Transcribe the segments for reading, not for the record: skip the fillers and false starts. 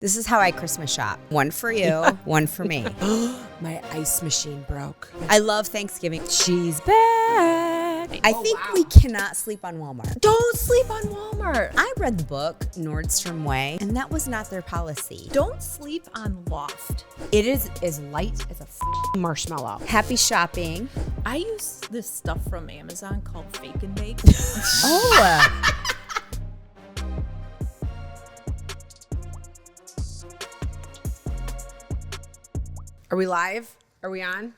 This is how I Christmas shop. One for you, one for me. My ice machine broke. I love Thanksgiving. She's back. I think we cannot sleep on Walmart. Don't sleep on Walmart. I read the book, Nordstrom Way, and that was not their policy. Don't sleep on Loft. It is as light as a marshmallow. Happy shopping. I use this stuff from Amazon called Fake and Bake. Oh. Are we live? Are we on?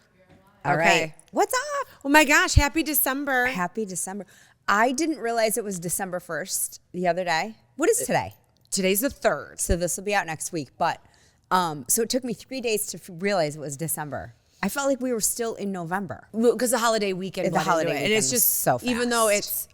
All right. What's up? Oh my gosh, happy December. Happy December. I didn't realize it was December 1st the other day. What is today? Today's the 3rd. So this will be out next week. But so it took me 3 days to realize it was December. I felt like we were still in November. Because the holiday weekend. The holiday weekend and it's just so fast. Even though it's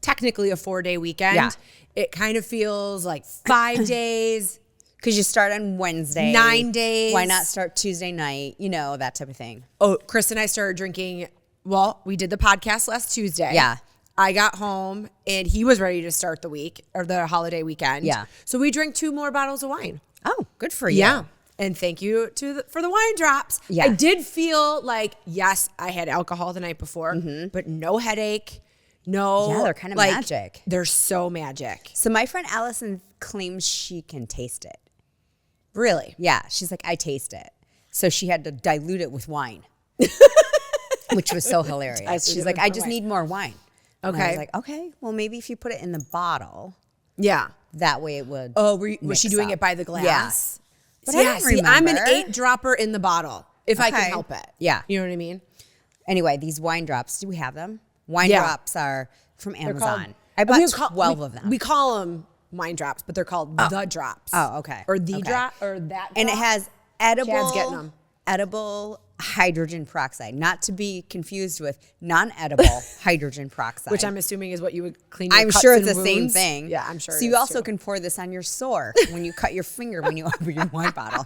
technically a 4-day weekend, Yeah. it kind of feels like 5 days. Because you start on Wednesday. 9 days. Why not start Tuesday night? You know, that type of thing. Oh, Chris and I started drinking. Well, we did the podcast last Tuesday. Yeah. I got home and he was ready to start the week or the holiday weekend. Yeah. So we drank 2 more bottles of wine. Oh, good for you. Yeah. And thank you for the wine drops. Yeah. I did feel like, yes, I had alcohol the night before, but no headache. No. Yeah, they're kind of magic. They're so magic. So my friend Allison claims she can taste it. Really? Yeah. She's like, I taste it. So she had to dilute it with wine, which was so hilarious. She's like, I just need more wine. And I was like, okay, well, maybe if you put it in the bottle, Yeah. that way it would. Oh, was she mix doing up. it by the glass? Yeah. But See, I don't remember. I'm an 8-dropper in the bottle, if I Okay. can help it. Yeah. You know what I mean? Anyway, these wine drops, do we have them? Wine Yeah. drops are from They're called- Amazon. I bought 12 of them. We call them wine drops, but they're called the drops. Oh, okay. Or the Okay. drop, or that drop. And it has Chad's getting 'em. edible hydrogen peroxide, not to be confused with non-edible hydrogen peroxide. which I'm assuming is what you would clean your I'm cuts sure and it's the same wounds. thing. Yeah, I'm sure. So it you is, also too. can pour this on your sore when you cut your finger when you open your wine bottle.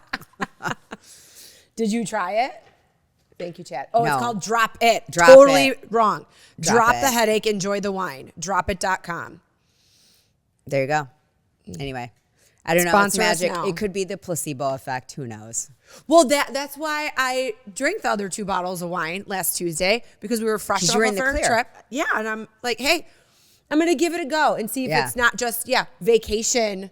Did you try it? Thank you, Chad. Oh, No. it's called Drop It. Drop totally It. wrong. Drop Drop the It. headache, enjoy the wine. Dropit.com. There you go. Anyway, I don't know. Sponsor us It's magic. now. It could be the placebo effect. Who knows? Well, that's why I drank the other 2 bottles of wine last Tuesday, because we were fresh 'Cause off you were of in the our clear. trip. Yeah, and I'm like, hey, I'm going to give it a go and see if Yeah. it's not just, vacation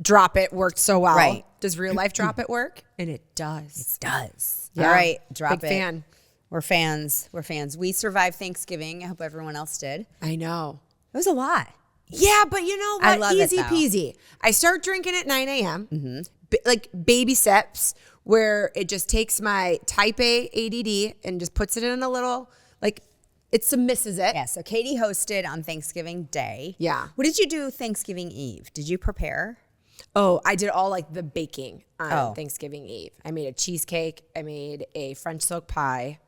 Drop It worked so well. Right. Does real life Drop It work? And it does. It does. Yeah. All right, drop Big it. fan. We're fans. We're fans. We survived Thanksgiving. I hope everyone else did. I know. It was a lot. Yeah, but you know what? I love it, Easy though. peasy. I start drinking at 9 a.m. Like baby steps, where it just takes my type A ADD and just puts it in a little, like, it submisses it. Yeah, so Katie hosted on Thanksgiving Day. Yeah. What did you do Thanksgiving Eve? Did you prepare? Oh, I did all like the baking on Oh. Thanksgiving Eve. I made a cheesecake. I made a French silk pie.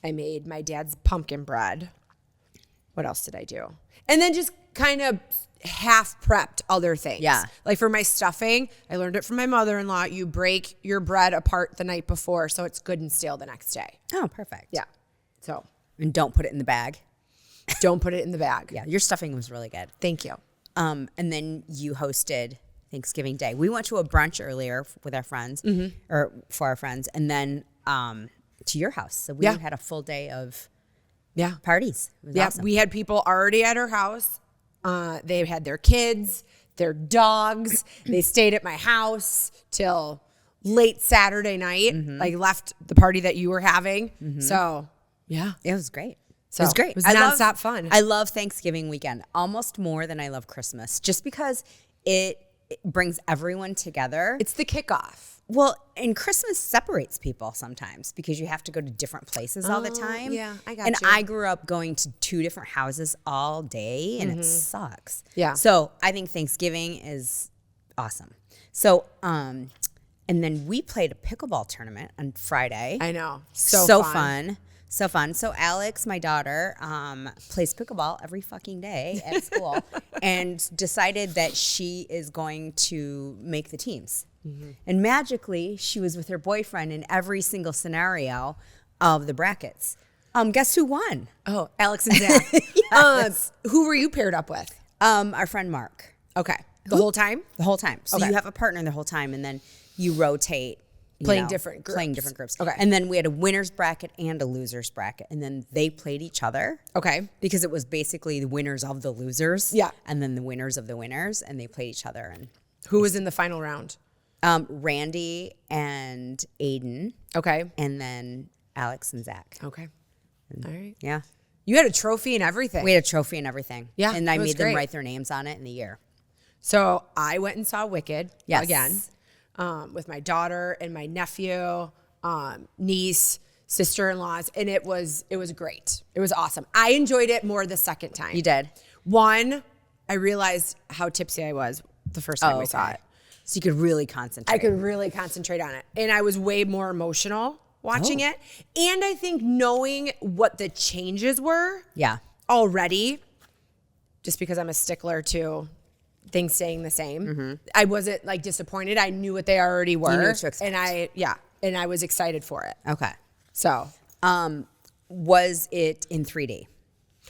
I made my dad's pumpkin bread. What else did I do? And then just kind of half prepped other things. Yeah. Like for my stuffing, I learned it from my mother-in-law. You break your bread apart the night before so it's good and stale the next day. Oh, perfect. Yeah. So And don't put it in the bag. don't put it in the bag. Yeah, your stuffing was really good. Thank you. And then you hosted Thanksgiving Day. We went to a brunch earlier with our friends, or for our friends, and then to your house. So we Yeah. had a full day of Yeah. parties. It was Yeah, awesome. we had people already at our house. They had their kids, their dogs. They stayed at my house till late Saturday night, like left the party that you were having. So, yeah. It was great. So, it was great. It was I love- nonstop fun. I love Thanksgiving weekend almost more than I love Christmas, just because it brings everyone together. It's the kickoff. Well, and Christmas separates people sometimes because you have to go to different places all the time. yeah, I got And you. I grew up going to 2 different houses all day, and it sucks. Yeah. So I think Thanksgiving is awesome. So, and then we played a pickleball tournament on Friday. I know. So fun. So fun. So Alex, my daughter, plays pickleball every fucking day at school and decided that she is going to make the teams. And magically, she was with her boyfriend in every single scenario of the brackets. Guess who won? Oh, Alex and Zach. Yes. Who were you paired up with? Our friend Mark. Okay. The whole time? The whole time. So Okay. you have a partner the whole time, and then you rotate. Playing different groups. Okay. And then we had a winner's bracket and a loser's bracket. And then they played each other. Okay. Because it was basically the winners of the losers. Yeah. And then the winners of the winners. And they played each other. And Who was in the final round? Randy and Aiden. Okay. And then Alex and Zach. Okay. All right. Yeah. You had a trophy and everything. We had a trophy and everything. Yeah, And I it was made them great. write their names on it in the year. So I went and saw Wicked Yes. again with my daughter and my nephew, niece, sister-in-laws, and it was great. It was awesome. I enjoyed it more the second time. You did? One, I realized how tipsy I was the first time we saw it. So you could really concentrate. I could really concentrate on it. And I was way more emotional watching it. And I think knowing what the changes were Yeah. already, just because I'm a stickler to things staying the same, I wasn't like disappointed. I knew what they already were. You knew what to expect. And I was excited for it. Okay. So Was it in 3D?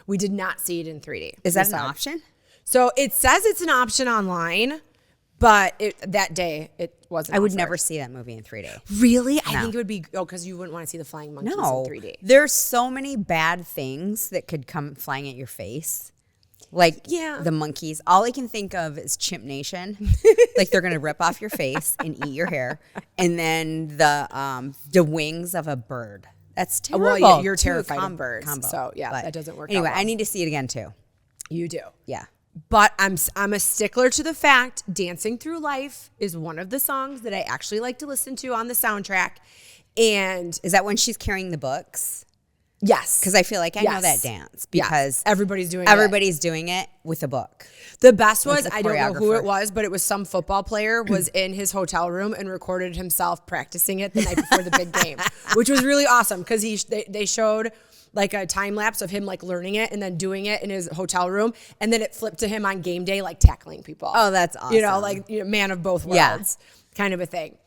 we did not see it in 3D. Is that an option? So it says it's an option online, but that day it wasn't. I would offered. never see that movie in 3D. Really? I think it would be, because you wouldn't want to see the flying monkeys No. in 3D. There's so many bad things that could come flying at your face. Like the monkeys. All I can think of is Chimp Nation. Like they're going to rip off your face and eat your hair. And then the wings of a bird. That's terrible. Well, yeah, you're Two terrified of birds. combo. So, yeah, But that doesn't work out Anyway, well. I need to see it again too. You do. Yeah. But I'm a stickler to the fact Dancing Through Life is one of the songs that I actually like to listen to on the soundtrack. And Is that when she's carrying the books? yes. Because I feel like I know that dance because everybody's doing doing it with a book. The best was, the I don't know who choreographer. it was, but it was some football player was in his hotel room and recorded himself practicing it the night before the big game, which was really awesome because they showed like a time lapse of him like learning it and then doing it in his hotel room, and then it flipped to him on game day like tackling people. Oh, that's awesome. You know, like man of both Yeah. worlds kind of a thing.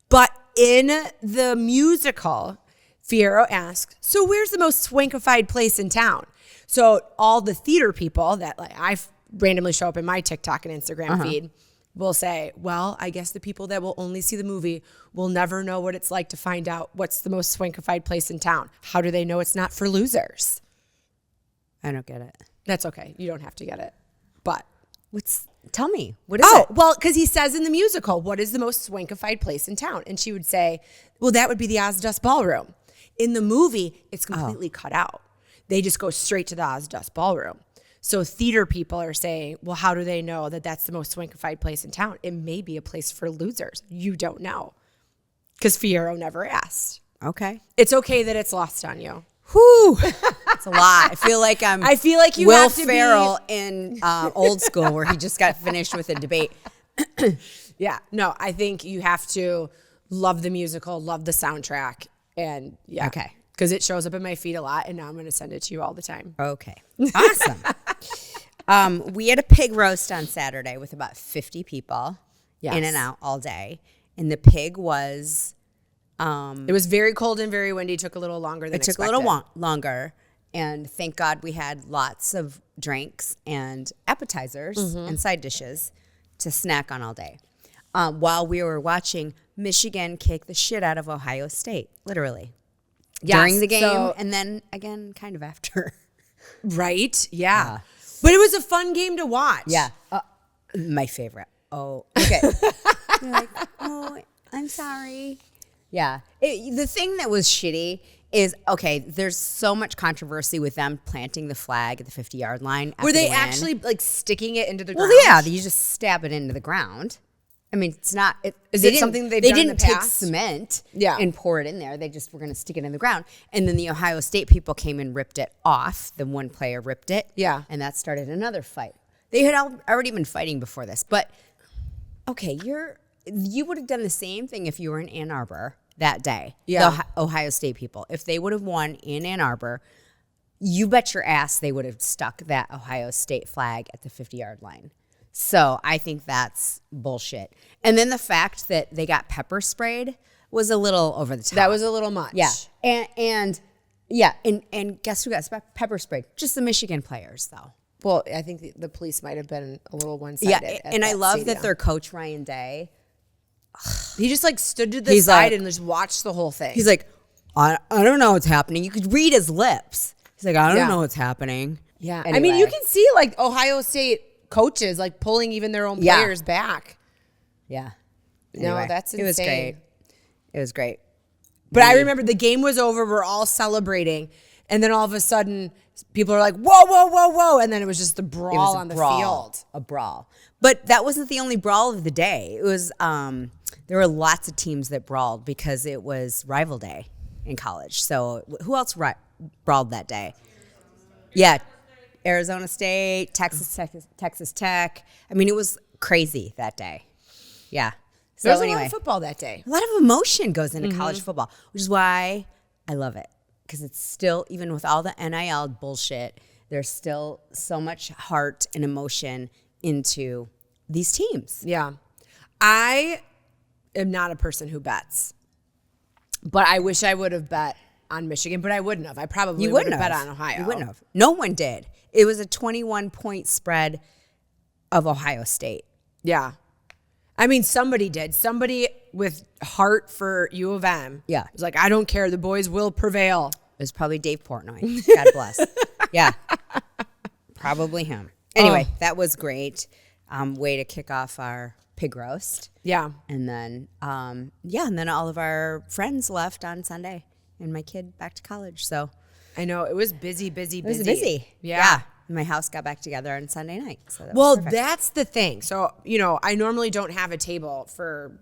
But in the musical, Fiyero asks, so where's the most swankified place in town? So all the theater people that like I randomly show up in my TikTok and Instagram feed will say, well, I guess the people that will only see the movie will never know what it's like to find out what's the most swankified place in town. How do they know it's not for losers? I don't get it. That's okay. You don't have to get it. But Tell me. What is oh, it? well, because he says in the musical, what is the most swankified place in town? And she would say, well, that would be the Ozdust Ballroom. In the movie, it's completely cut out. They just go straight to the Ozdust Ballroom. So theater people are saying, well, how do they know that that's the most swankified place in town? It may be a place for losers. You don't know. Because Fiyero never asked. Okay. It's okay that it's lost on you. Whew. It's a lot. I feel like I feel like you Will have to Ferrell in Old School where he just got finished with a debate. Yeah. No, I think you have to love the musical, love the soundtrack. And yeah. Okay. Because it shows up in my feed a lot, and now I'm going to send it to you all the time. Okay. Awesome. We had a pig roast on Saturday with about 50 people in and out all day. And the pig was... It was very cold and very windy. Took a little longer than expected. It took a little longer. And thank God we had lots of drinks and appetizers and side dishes to snack on all day. While we were watching Michigan kick the shit out of Ohio State, literally. Yes, During the game so- and then again kind of after. Right? Yeah. But it was a fun game to watch. Yeah. My favorite. Oh, okay. You're like, oh, I'm sorry. Yeah. The thing that was shitty is, okay, there's so much controversy with them planting the flag at the 50-yard line. Were they after the win. actually like sticking it into the ground? Well, yeah, you just stab it into the ground. I mean, it's not. Is it something they've they done in didn't the take past? cement Yeah. and pour it in there. They just were going to stick it in the ground. And then the Ohio State people came and ripped it off. The one player ripped it. Yeah. And that started another fight. They had already been fighting before this. But, okay, you would have done the same thing if you were in Ann Arbor that day. Yeah. The Ohio State people. If they would have won in Ann Arbor, you bet your ass they would have stuck that Ohio State flag at the 50-yard line. So I think that's bullshit. And then the fact that they got pepper sprayed was a little over the top. That was a little much. Yeah. And guess who got pepper sprayed? Just the Michigan players, though. Well, I think the police might have been a little one-sided. Yeah, and I love that their coach, Ryan Day, he just like stood to the side and just watched the whole thing. He's like, I don't know what's happening. You could read his lips. He's like, I don't know what's happening. Yeah. Anyway. I mean, you can see like Ohio State coaches like pulling even their own players back. Yeah. Anyway, no, that's insane. It was great. It was great. But I remember the game was over. We're all celebrating. And then all of a sudden, people are like, whoa, whoa, whoa, whoa. And then it was just the brawl on the field. A brawl. But that wasn't the only brawl of the day. It was, there were lots of teams that brawled because it was rival day in college. So who else brawled that day? Yeah. Arizona State, Texas Tech. I mean, it was crazy that day. Yeah. So there was a anyway, lot of football that day. A lot of emotion goes into college football, which is why I love it. Because it's still, even with all the NIL bullshit, there's still so much heart and emotion into these teams. Yeah. I am not a person who bets. But I wish I would have bet on Michigan, but I wouldn't have. I probably would have bet on Ohio. You wouldn't have. No one did. It was a 21-point spread of Ohio State. Yeah. I mean, somebody did. Somebody with heart for U of M. Yeah. Was like, I don't care. The boys will prevail. It was probably Dave Portnoy. God bless. Yeah. Probably him. Anyway, that was great. Way to kick off our pig roast. Yeah. And then, and then all of our friends left on Sunday and my kid back to college. So I know it was busy. It was busy. Yeah. My house got back together on Sunday night. So that's the thing. So, I normally don't have a table for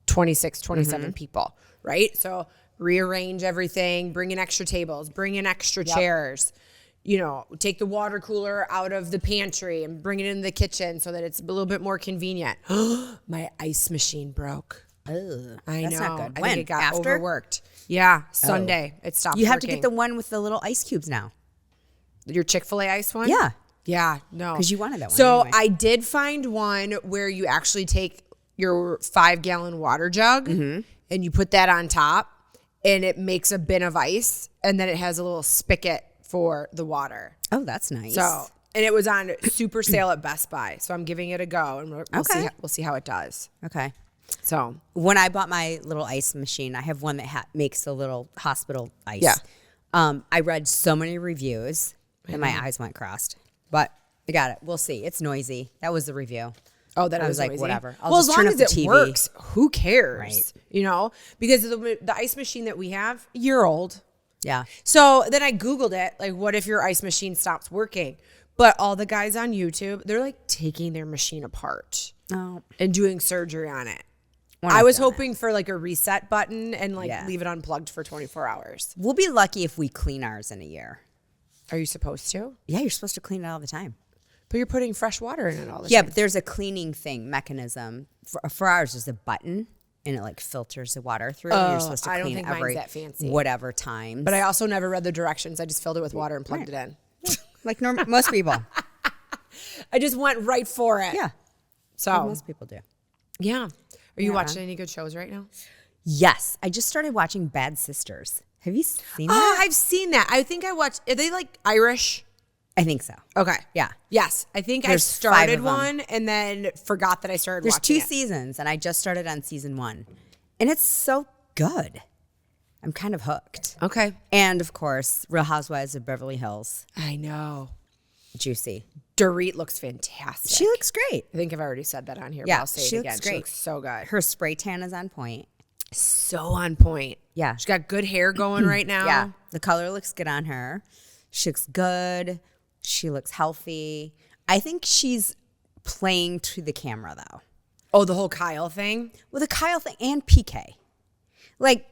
26, 27 people, right? So rearrange everything, bring in extra tables, bring in extra chairs, take the water cooler out of the pantry and bring it in the kitchen so that it's a little bit more convenient. My ice machine broke. Ugh, I know. That's not good. I When? think it got After? overworked. Yeah, Sunday. It stopped You have working. to get the one with the little ice cubes now. Your Chick-fil-A ice one? Yeah. Yeah, no. Because you wanted that one. So anyway. I did find one where you actually take your 5-gallon water jug and you put that on top and it makes a bin of ice and then it has a little spigot for the water. Oh, that's nice. So, and it was on super sale at Best Buy. So I'm giving it a go and we'll see how it does. Okay. So when I bought my little ice machine, I have one that makes a little hospital ice. Yeah. I read so many reviews and my eyes went crossed. But I got it. We'll see. It's noisy. That was the review. Oh, that I was like, noisy? whatever. Well, as long as it TV. works, who cares? Right. Because the ice machine that we have, year old. Yeah. So then I Googled it, like, what if your ice machine stops working? But all the guys on YouTube, they're like taking their machine apart and doing surgery on it. I was hoping for like a reset button and leave it unplugged for 24 hours. We'll be lucky if we clean ours in a year. Are you supposed to? Yeah, you're supposed to clean it all the time. But you're putting fresh water in it all the time. Yeah, but there's a cleaning mechanism. For ours, there's a button and it filters the water through. Oh, you're supposed to I don't clean think it every mine's that fancy. whatever time. But I also never read the directions. I just filled it with water and plugged it in. Like most people. I just went right for it. Yeah. So Like most people do. Yeah. Are you watching any good shows right now? Yes. I just started watching Bad Sisters. Have you seen Oh, that? I've seen that. I think I watched. Are they like Irish? I think so. Okay. Yeah. Yes. I think There's I started 5 of them. one and then forgot that I started There's watching 2 it. seasons, and I just started on season 1. And it's so good. I'm kind of hooked. Okay. And, of course, Real Housewives of Beverly Hills. I know. Juicy. Dorit looks fantastic. She looks great. I think I've already said that on here, Yeah, but I'll say she it looks again. great. She looks so good. Her spray tan is on point. So on point. Yeah. She's got good hair going right now. Yeah. The color looks good on her. She looks good. She looks healthy. I think she's playing to the camera, though. Oh, the whole Kyle thing? Well, the Kyle thing and PK. Like,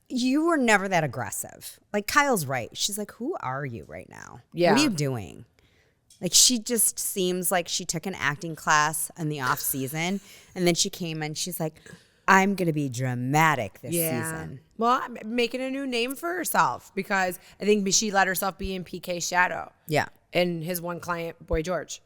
you were never that aggressive. Like, Kyle's right. She's like, who are you right now? Yeah. What are you doing? Like, she just seems like she took an acting class in the off season, and then she came and she's like, I'm going to be dramatic this season. Well, I'm making a new name for herself because I think she let herself be in PK's shadow. Yeah. And his one client, Boy George.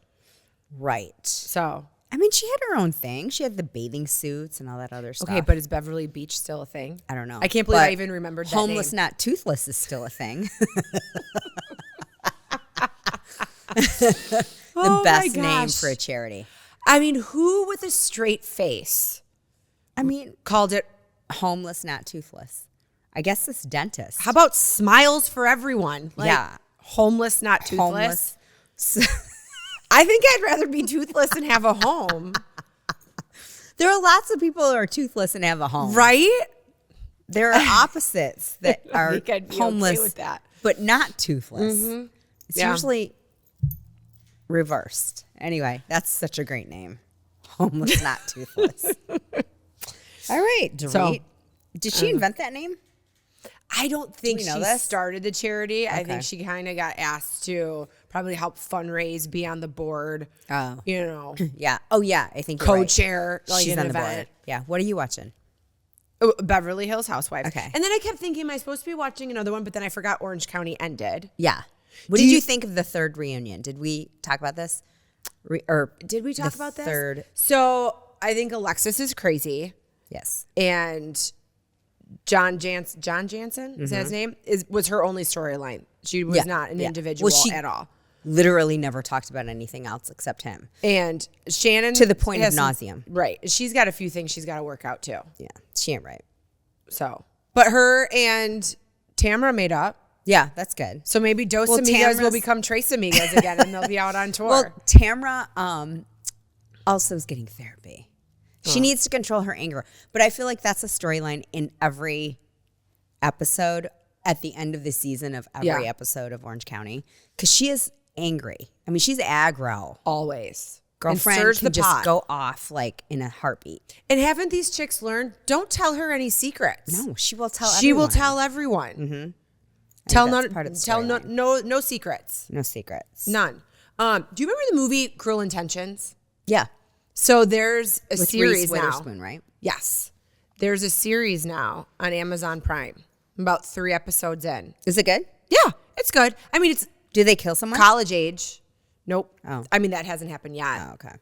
Right. So. I mean, she had her own thing. She had the bathing suits and all that other stuff. Okay, but is Beverly Beach still a thing? I don't know. I can't believe But I even remembered that Homeless, name. not toothless is still a thing. The best name for a charity. I mean, who with a straight face? I mean, called it homeless, not toothless. I guess this dentist. How about smiles for everyone? Like, yeah. Homeless, not toothless. I think I'd rather be toothless and have a home. There are lots of people who are toothless and have a home. Right? There are opposites that are I'd be homeless okay with that. but not toothless. It's Yeah. usually reversed. Anyway, that's such a great name. Homeless, not toothless. All right, Dorit. So, Did she invent that name? I don't think we she know this? started the charity. I Okay. think she kind of got asked to probably help fundraise, be on the board. Oh. You know, Yeah. Oh, yeah. I think you're right. co-chair like She's an on the event. board. Yeah. What are you watching? Oh, Beverly Hills Housewives. Okay. And then I kept thinking, am I supposed to be watching another one? But then I forgot Orange County ended. Yeah. What did you think of the third reunion? Did we talk about this? Or Did we talk the about this? third? So I think Alexis is crazy. Yes. And John Jansen, is that his name? Was her only storyline. She was not an individual at all. Literally never talked about anything else except him. And Shannon, To the point of has some- nauseum. right? She's got a few things she's got to work out too. Yeah. She ain't right. So, but her and Tamara made up. Yeah, that's good. So maybe Dos Well, Amigas will Tamara's- become Tres Amigas again, and they'll be out on tour. Well, Tamara also is getting therapy. She needs to control her anger. But I feel like that's a storyline in every episode at the end of the season of every episode of Orange County. Because she is angry. I mean, she's aggro. Always. Girlfriend And stirs can the just pot. go off like in a heartbeat. And haven't these chicks learned? Don't tell her any secrets. No, she will tell She will everyone. tell everyone. I Tell think none. that's part of the Tell storyline. no secrets. No secrets. None. Do you remember the movie Cruel Intentions? Yeah. So there's a With series Reese now. Witherspoon, right? Yes. There's a series now on Amazon Prime. About 3 episodes in. Is it good? Yeah, it's good. I mean, it's Do they kill someone? college age. Nope. Oh. I mean, that hasn't happened yet. Oh, okay.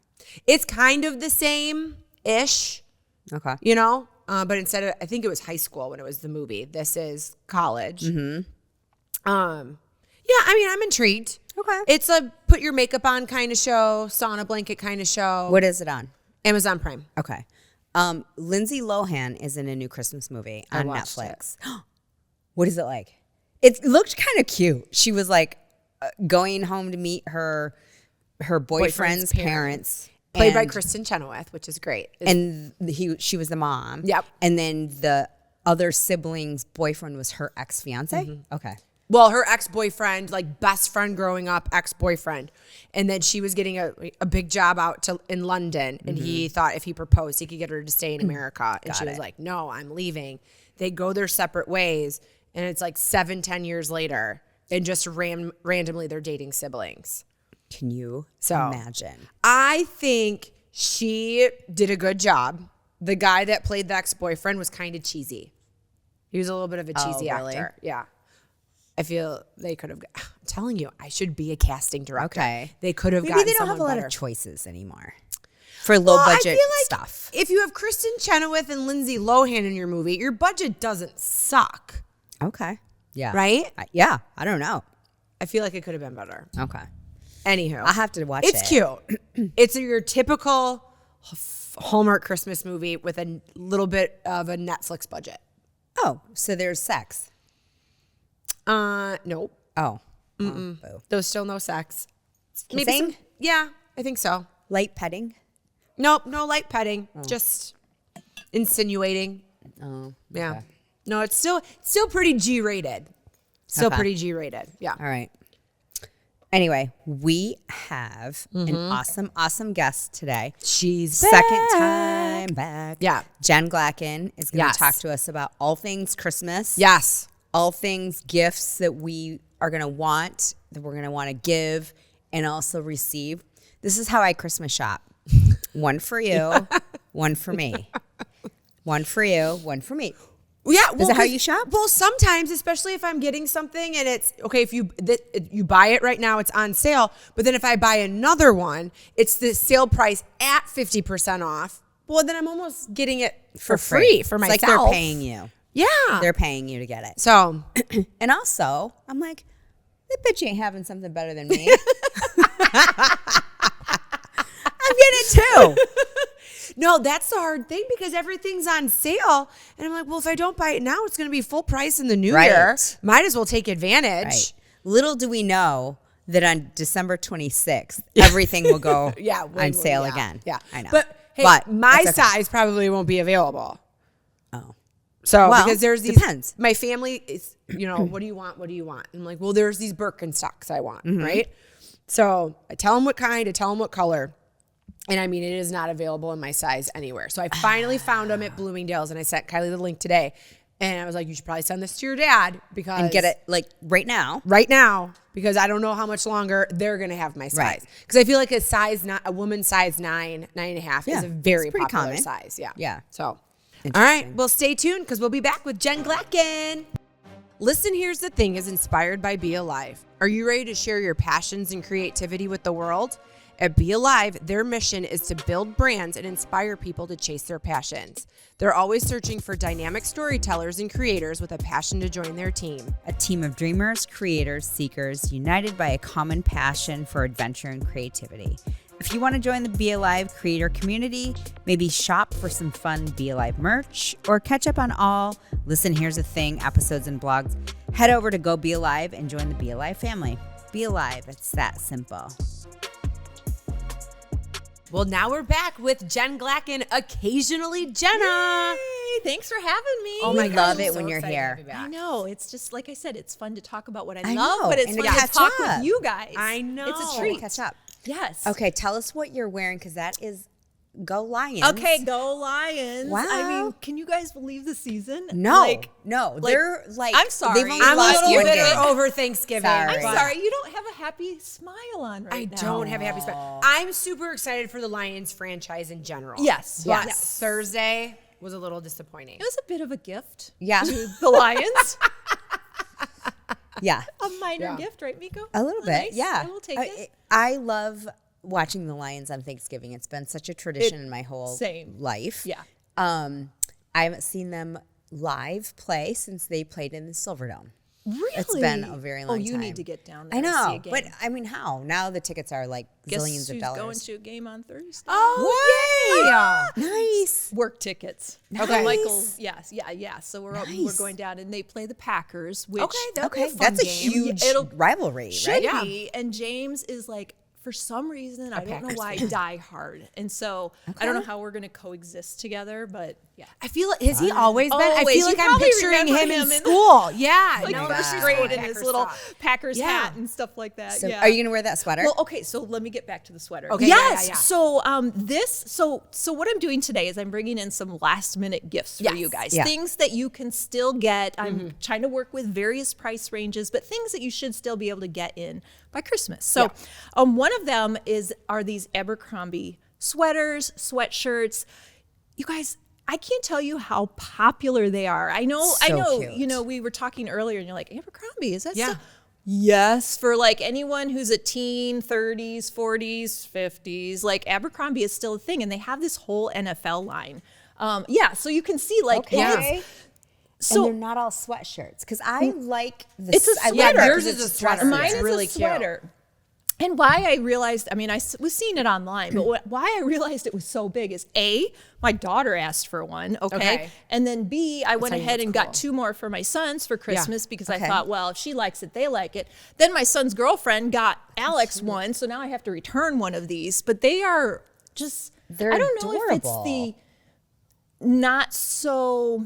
It's kind of the same-ish, Okay. you know? But instead of, I think it was high school when it was the movie. This is college. Yeah, I mean, I'm intrigued. Okay. It's a put your makeup on kind of show, sauna blanket kind of show. What is it on? Amazon Prime. Okay. Lindsay Lohan is in a new Christmas movie on watched Netflix. What is it like? It looked kind of cute. She was like going home to meet her boyfriend's parents. Played by and- Kristen Chenoweth, which is great. And she was the mom. Yep. And then the other sibling's boyfriend was her ex-fiance? Okay. Well, her ex-boyfriend, like best friend growing up, ex-boyfriend. And then she was getting a big job out in London. And he thought if he proposed, he could get her to stay in America. And she was like, no, I'm leaving. They go their separate ways. And it's like 7-10 years later. And just randomly they're dating siblings. Can you So imagine? I think she did a good job. The guy that played the ex-boyfriend was kind of cheesy. He was a little bit of a cheesy really? actor. Yeah. I feel they could have. I'm telling you, I should be a casting director. Okay. They could have Maybe gotten they don't have a someone lot better. of choices anymore for low I budget feel like stuff. If you have Kristen Chenoweth and Lindsay Lohan in your movie, your budget doesn't suck, Okay. Yeah. right? Yeah. I don't know. I feel like it could have been better. Okay. Anywho, I'll have to watch it's it. cute. It's your typical Hallmark Christmas movie with a little bit of a Netflix budget. Oh, so there's sex. Nope. Oh. Boo. There's still no sex. Kissing? Yeah, I think so. Light petting. Nope, no light petting. Just insinuating. Oh. Yeah. okay. No, it's still pretty G-rated. Still Okay. pretty G-rated. Yeah. All right. Anyway, we have an awesome guest today. She's Second time back. Yeah. Jen Glackin is going to Yes. talk to us about all things Christmas. Yes. All things gifts that we are going to want, that we're going to want to give and also receive. This is how I Christmas shop. One for you, one for me. One for you, one for me. Yeah, well, Is that how 'cause- you shop? Well, sometimes, especially if I'm getting something and it's okay. If you buy it right now, it's on sale. But then if I buy another one, it's the sale price at 50% off. Well, then I'm almost getting it for free for It's myself. like they're paying you. Yeah, They're paying you to get it. so And also, I'm like, that bitch ain't having something better than me. I'm getting it too. No, that's the hard thing because everything's on sale. And I'm like, well, if I don't buy it now, it's going to be full price in the new year. Might as well take advantage. Right. Little do we know that on December 26th, everything will go on sale again. Yeah. I know. But, hey, my size probably won't be available. Oh. So, Well, because there's these, depends. my family is, what do you want? What do you want? And I'm like, well, there's these Birkenstocks I want, right? So I tell them what kind, I tell them what color. And I mean, it is not available in my size anywhere. So I finally found them at Bloomingdale's and I sent Kylie the link today. And I was like, you should probably send this to your dad because. And get it like right now. Right now, because I don't know how much longer they're going to have my size. Because I feel like a woman's size 9.5 is a very pretty popular common. size. Yeah. Yeah. So, all right. Well, stay tuned because we'll be back with Jen Glackin. Listen, Here's the Thing is inspired by Be Alive. Are you ready to share your passions and creativity with the world? At Be Alive, their mission is to build brands and inspire people to chase their passions. They're always searching for dynamic storytellers and creators with a passion to join their team. A team of dreamers, creators, seekers, united by a common passion for adventure and creativity. If you want to join the Be Alive creator community, maybe shop for some fun Be Alive merch, or catch up on all Listen, Here's the Thing episodes and blogs, head over to Go Be Alive and join the Be Alive family. Be Alive, it's that simple. Well, now we're back with Jen Glackin, Occasionally Jenna. Yay, thanks for having me. Oh my We gosh, love I'm it so when you're excited to here. have you back. I know. It's just like I said, it's fun to talk about what I I love, know, but it's and fun to to catch talk up. with you guys. I know. It's a treat. Catch up. Yes. Okay, tell us what you're wearing because that is Go Lions. Okay, go Lions. Wow. I mean, can you guys believe the season? No, they're like, I'm sorry. They've only I'm a lost little one bitter game. over Thanksgiving. Sorry. I'm but sorry, you don't have a happy smile on I right now. don't have a happy spot. I'm super excited for the Lions franchise in general. Yes. But Yes. Thursday was a little disappointing. It was a bit of a gift Yeah. to the Lions. Yeah. A minor Yeah. gift, right, Meko? A little bit, Nice. yeah. I will take it. I love watching the Lions on Thanksgiving. It's been such a tradition in my whole Same. life. Yeah. I haven't seen them live play since they played in the Silverdome. Really? It's been a very long time. Oh, you need to get down there I and see know, a game. but I mean, how? Now the tickets are like Guess zillions of who's dollars. going to a game on Thursday? Oh, yay! Nice. Work tickets. Okay. Michael's, yes, yeah. So we're going down and they play the Packers, which that'll be a fun That's a game. huge It'll- rivalry, should right? Yeah. be. And James is like, for some reason, I don't know Packers why, die hard. And so I don't know how we're going to coexist together, but yeah. I feel like, has he always been? I Always. feel like You I'm probably picturing remember him in him in- school. Yeah. Like no, first that's grade great. in his Packers little stuff. Packers Yeah. hat and stuff like that. So yeah. are you going to wear that sweater? Well, okay, so let me get back to the sweater. Okay, Yes. yeah. So so what I'm doing today is I'm bringing in some last minute gifts for Yes. you guys. Yeah. Things that you can still get. I'm trying to work with various price ranges, but things that you should still be able to get in by Christmas. So one of them are these Abercrombie sweaters, sweatshirts. You guys, I can't tell you how popular they are. I know, So cute. we were talking earlier and you're like, Abercrombie, is that Yeah. so? Yes, for like anyone who's a teen, 30s, 40s, 50s, like Abercrombie is still a thing, and they have this whole NFL line. So you can see like Okay. So and they're not all sweatshirts because I like the. It's a I sweater. love it Yours 'cause is a it's sweater. dressy. mine It's is really a cute. sweater. And why I realized, I mean, I was seeing it online, but why I realized it was so big is A, my daughter asked for one, okay? And then B, I went how you know ahead it's and cool. got 2 more for my sons for Christmas because I Okay. thought, well, if she likes it, they like it. Then my son's girlfriend got Alex one, so now I have to return one of these. But they are just, They're I don't know if it's adorable. the not so,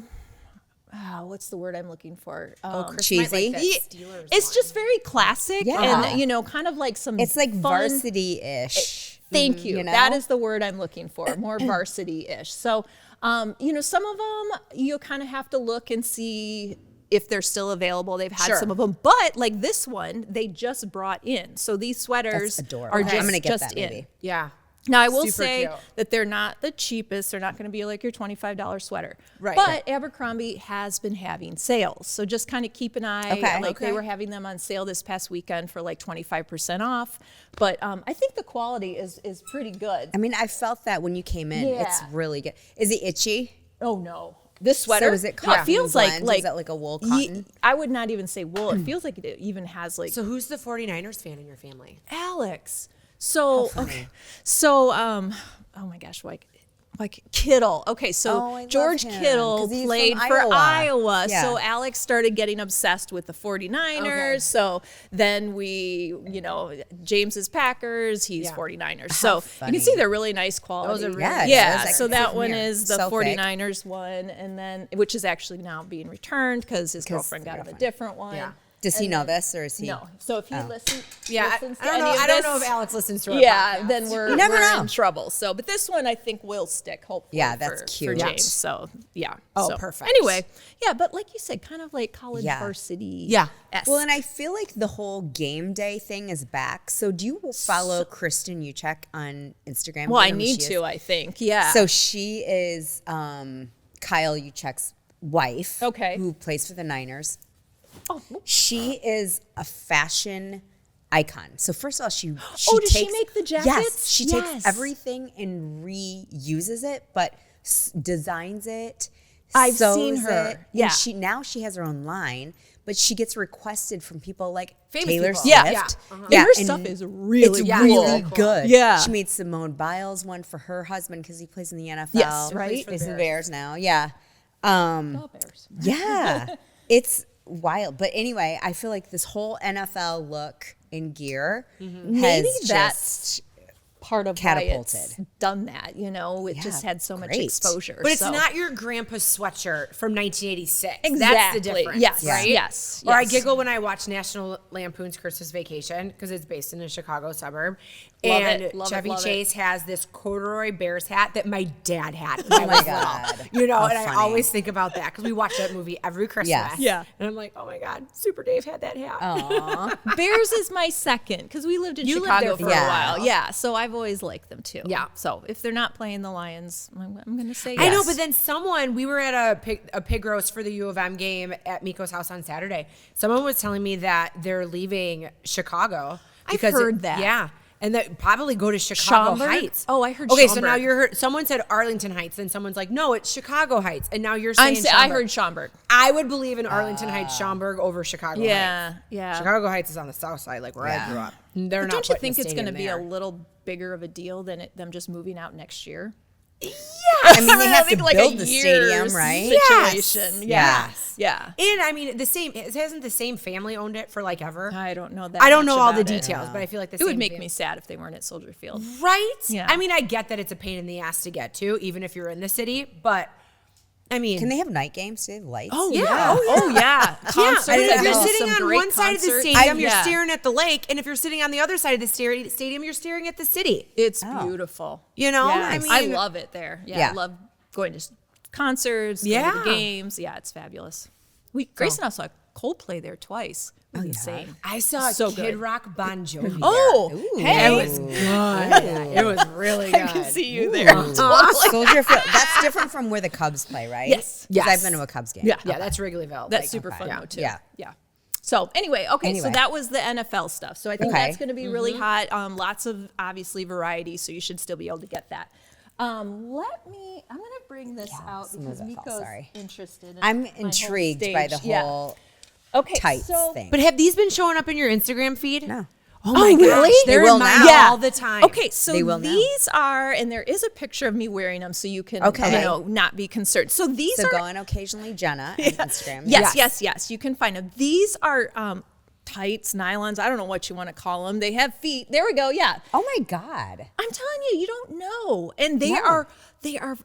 what's the word I'm looking for? Cheesy. It's just very classic Yeah. and, kind of like some It's like fun, varsity-ish. Thank you. you know? That is the word I'm looking for, more varsity-ish. So, some of them you kind of have to look and see if they're still available. They've had some of them, but like this one, they just brought in. So these sweaters That's adorable. are Okay. just, I'm gonna get just that in. maybe. Yeah. Now, I will Super say cute. that they're not the cheapest. They're not going to be like your $25 sweater. Right. But Abercrombie has been having sales. So just kind of keep an eye. Okay. Like they were having them on sale this past weekend for like 25% off. But I think the quality is pretty good. I mean, I felt that when you came in. It's Yeah. really good. Is it itchy? Oh, no. This sweater, So is it no, it cotton feels blend? like Is that like a wool cotton? I would not even say wool. It feels like it even has like So who's the 49ers fan in your family? Alex. So oh my gosh, like Kittle. Okay, so George him, Kittle 'cause he's played from for Iowa. Iowa. Yeah. So Alex started getting obsessed with the 49ers. Okay. So then James's Packers, he's 49ers. So you funny. can see they're really nice quality. Those are really Yeah, yeah. those So are that from one here. is the So thick. 49ers one, and then which is actually now being returned because his girlfriend got him a different one. Yeah. Does he know this, or is he? No. So if he listens, Yeah, listens to I don't know. any of I don't this, know if Alex listens to our yeah, podcast. then we're never we're know. in trouble. So, but this one I think will stick. Hopefully, Yeah, that's for cute. James. So, yeah. Oh, So, perfect. Anyway, yeah, but like you said, kind of like college Yeah. varsity. Yeah. Well, and I feel like the whole game day thing is back. So do you follow Kristen Uchek on Instagram? Well, Do I you know who need she to. is? I think. Yeah. So she is Kyle Uchek's wife. Okay. Who plays for the Niners. oh, She is a fashion icon. So first of all, she does she takes, make the Yes, jackets? she Yes. takes everything and reuses it, but designs it. I've sews seen her. it, Yeah. And she has her own line, but she gets requested from people like Famous Taylor people. Swift. Yeah. Yeah. And her and stuff is really it's cool. really Cool. good. Yeah. She made Simone Biles one for her husband because he plays in the NFL. Yes, right? Plays for the Bears now. Yeah. Oh, Bears. Yeah. It's wild. But anyway, I feel like this whole NFL look and gear Maybe has that's just part of catapulted. why it's done that. It Yeah, just had so much great. exposure. But it's so. not your grandpa's sweatshirt from 1986. Exactly. That's the difference. Yes. Right? Yes. Or I Yes. giggle when I watch National Lampoon's Christmas Vacation because it's based in a Chicago suburb. Love and it, love it, Chevy love it. Chase has this corduroy Bears hat that my dad had. When I Oh my was God. little. How And I funny. always think about that because we watch that movie every Christmas. Yes. Yeah. And I'm like, oh my God, Super Dave had that hat. Aw. Bears is my second because we lived in You lived Chicago there for for a a while. while. Yeah, so I've always liked them too. Yeah. So if they're not playing the Lions, I'm going to say yes. I know, but then we were at a pig roast for the U of M game at Miko's house on Saturday. Someone was telling me that they're leaving Chicago. I've heard that. Yeah. And that probably go to Chicago Schaumburg? Heights. Oh, I heard Okay, so now Schaumburg. someone said Arlington Heights, and someone's like, no, it's Chicago Heights. And now you're saying I Schaumburg. heard Schaumburg. I would believe in Arlington Heights, Schaumburg over Chicago Heights. Yeah, yeah. Chicago Heights is on the south side, like where I grew up. They're But not don't you putting think it's going to be a little bigger of a deal than them just moving out next year? I mean, they have to think like build a the year stadium, right? Situation. Yes. Yeah. And I mean, hasn't the same family owned it for like ever? I don't know that. I don't much know all the about it. details, but I feel like It would make me sad if they weren't at Soldier Field. right. Yeah. I mean, I get that it's a pain in the ass to get to, even if you're in the city. But I mean, Can they have night games? Do they have lights? Oh Yeah. yeah. Oh yeah. Concerts. Yeah, and if I've you're been to sitting some on great one side of the concerts. stadium, you're Yeah. staring at the lake, and if you're sitting on the other side of the stadium, you're staring at the city. It's Oh. beautiful. You know, Yes. I I mean- love it there. Yeah, Yeah. I love going to concerts, going to Yeah. the games. Yeah, it's fabulous. Grace and I saw Coldplay there twice. It was insane. I saw So Kid good. Rock Bon Jovi. Oh, Ooh. hey, It was good. It was really good. I can see you there. Soldier Field. That's different from where the Cubs play, right? Yes. 'Cause I've Yes. been to a Cubs game. Yeah. Yeah, that's Wrigleyville. That's Like, super okay. fun Yeah. though too. Yeah. Yeah. So anyway, so Anyway. that was the NFL stuff. So I think Okay. that's going to be really hot. Lots of obviously variety, so you should still be able to get that. I'm going to bring this out because move it, Miko's sorry. interested. In I'm my whole intrigued by the stage. Yeah. whole Okay, tights so, thing. But have these been showing up in your Instagram feed? No. Oh my gosh, really? they're They will in mine now. all the time. Okay, so They will now. these are, and there is a picture of me wearing them, so you can, Okay. not be concerned. So these So are go on Occasionally Jenna on Instagram. Yes. You can find them. These are tights, nylons. I don't know what you want to call them. They have feet. There we go. Yeah. Oh my God. I'm telling you, you don't know. And they are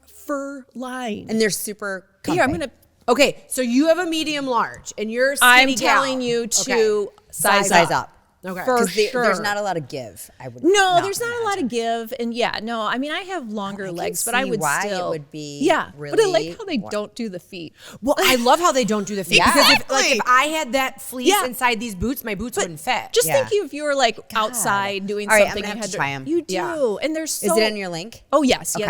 fur lined. And they're super comfy. Here, I'm gonna. Okay, so you have a medium large, and you're a I'm skinny gal. telling you to Okay. size size up. Okay. For 'Cause sure. there's not a lot of give. I would No, there's not a lot of give, and I mean, I have longer can legs, but I see would why it still. would be but I really- like how they don't do the feet. Well, I love how they don't do the feet because Exactly. if I had that fleece Yeah. inside these boots, my boots wouldn't fit. Just Yeah. think if you were like outside doing All right, I'm something, gonna you have had to try 'em. You do, Yeah. and they're so. Is it on your link? Oh yes. Okay.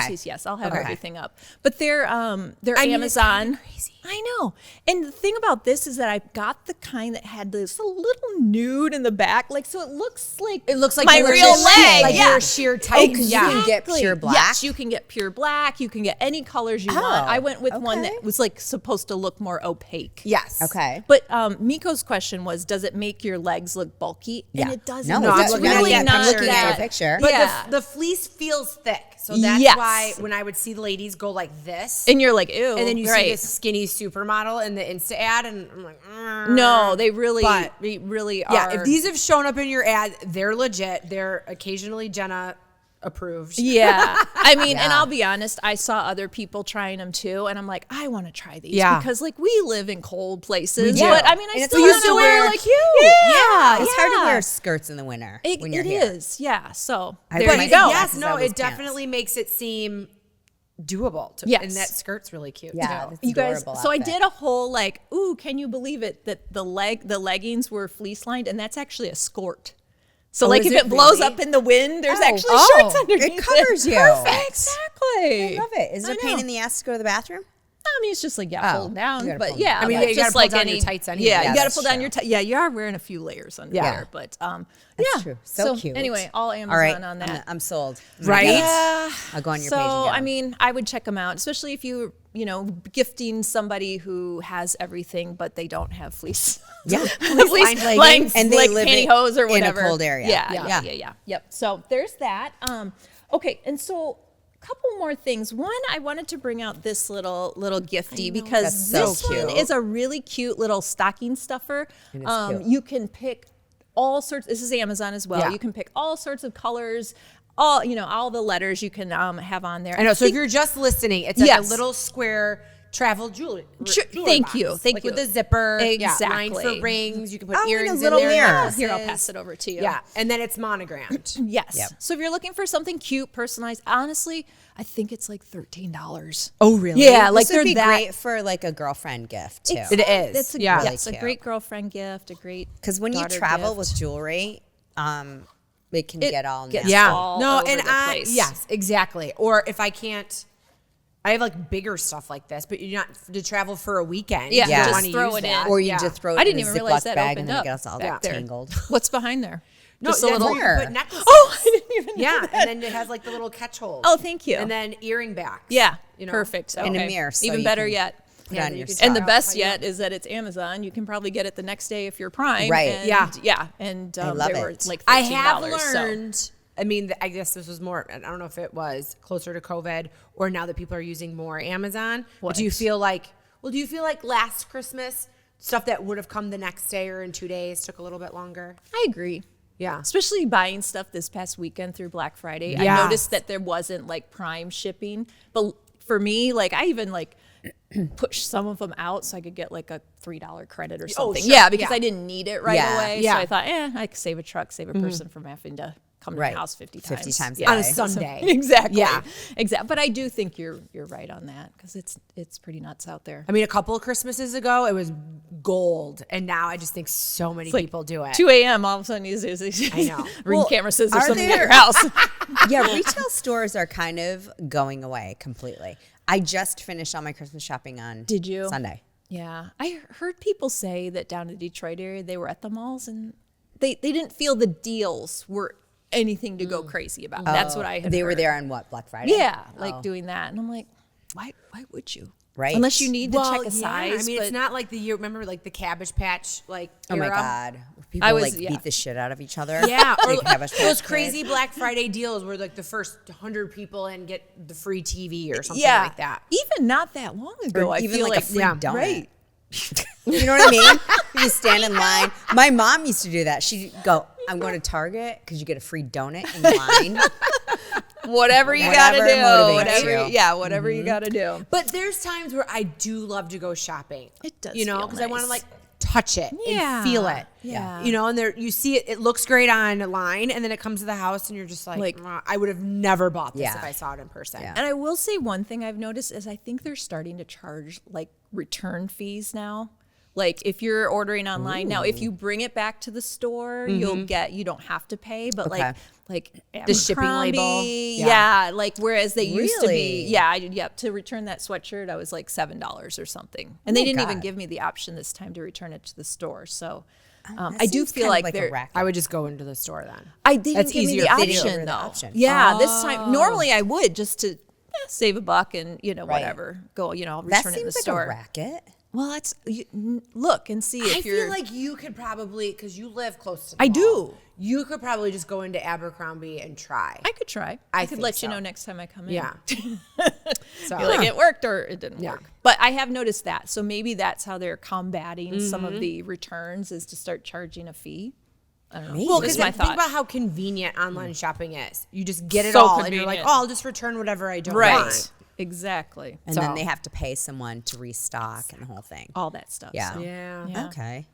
I'll have Okay. everything up. But they're I mean, it's Amazon. I know. And the thing about this is that I got the kind that had this little nude in the back. Like, so it looks like my your real sheer- leg. like yeah. your sheer tight. because you can get pure black? Yes, you can get pure black. You can get any colors you want. I went with one okay. that was like supposed to look more opaque. Yes. Okay. But Miko's question was, does it make your legs look bulky? Yeah. And it doesn't. No, I'm it's looking really at not that looking at that. the picture. But Yeah. the fleece feels thick. So that's Yes. why when I would see the ladies go like this, And you're like, ew. and then you see right. this skinny supermodel in the Insta ad, and I'm like, No, they really are. yeah. If these have shown up in your ad, they're legit. They're occasionally Jenna approved. Yeah. I mean, and Yeah. I'll be honest, I saw other people trying them too, and I'm like, I want to try these Yeah. because like we live in cold places. do. But I mean, I And it's still hard want to to wear wear like you. Yeah. It's hard to wear skirts in the winter when you're It here. is, yeah. So I there wear you my- go. Yes, because no, I was it definitely makes it seem doable. Yes. And that skirt's really cute. Yeah, too. that's You guys, adorable so I outfit. did a whole like, ooh, can you believe it that the leggings were fleece lined, and that's actually a skort. So like is if it it blows really? up in the wind, there's actually Oh, shorts underneath. it covers you. Perfect. Exactly. I love it. Is it I a pain know. in the ass to go to the bathroom? I mean, it's just like, Oh, pull down. you gotta But pull yeah, I mean, like, you gotta just pull like down your tights anyway. Yeah, Yeah, you got to that's pull down true. your tights. Yeah, you are wearing a few layers under Yeah. there. But That's yeah. true. So cute. Anyway, all Amazon All right, on that. I'm sold. Right? Yeah. I'll go on your So, page and get I them. mean, I would check them out, especially if you know, gifting somebody who has everything, but they don't have fleece. Yeah. Fleece-lined leggings. And they like live pantyhose or in a whatever. cold area. Yeah. Yep. So there's that. Okay, and so a couple more things. One, I wanted to bring out this little gifty because That's so this one cute. is a really cute little stocking stuffer. It is cute. You can pick all sorts. This is Amazon as well. Yeah. You can pick all sorts of colors. All the letters you can have on there. I know. So if you're just listening, it's like Yes. a little square travel jewelry. Thank box. you. Thank you. With a zipper. Yeah, lined Exactly. for rings. You can put Oh, and a earrings little in there. mirror. Here, I'll pass it over to you. Yeah, and then it's monogrammed. Yes. Yep. So if you're looking for something cute, personalized, honestly, I think it's like $13. Oh, really? Yeah, like This would they're be that. great for like a girlfriend gift too. It is. It's a, Yeah. yeah, Really it's a cute. great girlfriend gift, a great Because when you daughter travel gift. with jewelry, it can It get all gets nasty. Yeah. all No, over and the place. yes, exactly. Or if I can't, I have like bigger stuff like this, but you're not to travel for a weekend. Yeah, you just don't wanna throw use it in. that. Or you Yeah. just throw it I didn't in a even realize Ziploc that bag opened and then up it gets all back there. tangled. What's behind there? No, Just a that's little. where you put necklaces. Oh, I didn't even. Yeah, know that. and then it has like the little catch holes. Oh, thank you. And then earring backs. Yeah, you know? perfect. And a Okay. mirror, so Even you better can yet. Put on you your can stuff. And the Wow, best how you yet know. is that it's Amazon. You can probably get it the next day if you're Prime. Right. And, Yeah. Yeah. And I love they were it. like $13. I have so- learned. I mean, I guess this was more. I don't know if it was closer to COVID or now that people are using more Amazon. But do you What? feel like? Well, do you feel like last Christmas stuff that would have come the next day or in 2 days took a little bit longer? I agree. Yeah. Especially buying stuff this past weekend through Black Friday. I Yes. noticed that there wasn't like Prime shipping. But for me, like I even like pushed some of them out so I could get like a $3 credit or something. sure. Yeah, because Yeah. I didn't need it right Yeah. away. Yeah. So I thought, I could save a truck, save a person from having to come to Right. the house 50 times. 50 times a Yeah. On a day. Sunday. Exactly. Yeah. Exactly. But I do think you're right on that because it's pretty nuts out there. I mean, a couple of Christmases ago, it was gold, and now I just think so many people do it. 2 a.m. all of a sudden you I know. ring Well, camera scissors are something at there- your house. Yeah, retail stores are kind of going away completely. I just finished all my Christmas shopping on Did you? Sunday. Yeah, I heard people say that down in the Detroit area, they were at the malls and they didn't feel the deals were anything to go crazy about. That's what I had They were heard. there on what, Black Friday? Yeah, like Oh. doing that. And I'm like, why would you? Right. Unless you need to check a yeah, size. I mean, but it's not like the year. Remember, like the Cabbage Patch, like Oh my era? God. People I was- like yeah. beat the shit out of each other. Yeah, or Like Cabbage Patch those Kid. crazy Black Friday deals where like the first 100 people and get the free TV or something yeah, like that. even not that long ago. Or I even feel like like a free yeah, donut. right. You know what I mean? You stand in line. My mom used to do that. She'd go, I'm going to Target because you get a free donut in line. Whatever you Whatever gotta do. motivates Whatever, you. yeah, whatever you gotta do. But there's times where I do love to go shopping. It does you know, feel because I want to nice. like touch it Yeah. and feel it. Yeah. You know, and there you see it. It looks great online, and then it comes to the house, and you're just like, I would have never bought this Yeah. if I saw it in person. Yeah. And I will say one thing I've noticed is I think they're starting to charge like return fees now, Like if you're ordering online now, if you bring it back to the store, you don't have to pay, but Okay. like The shipping label. Abercrombie, Yeah. like whereas they used to be, Really? to return that sweatshirt, I was like $7 or something, and they my didn't even God. give me the option this time to return it to the store. So That I do seems feel kind of like a they're. racket. I would just go into the store then. I didn't That's give me easier the for you. option They didn't though. give the option. Yeah, this time normally I would just to save a buck and whatever go I'll That return it in the seems like store. a racket. Well, that's look and see if I you're. feel like you could probably, because you live close to the I mall, do. You could probably just go into Abercrombie and try. I could try. I could think let you so. know next time I come in. Yeah. So, Be like it worked or it didn't Yeah. work. But I have noticed that. So maybe that's how they're combating some of the returns is to start charging a fee. I don't know. Maybe. well, Just because my think thought. about how convenient online shopping is. You just get it So all, and you're like, convenient. oh, I'll just return whatever I don't Right. want. Exactly. And So- then they have to pay someone to restock and the whole thing. All that stuff. Yeah. So. Yeah. Yeah. Okay.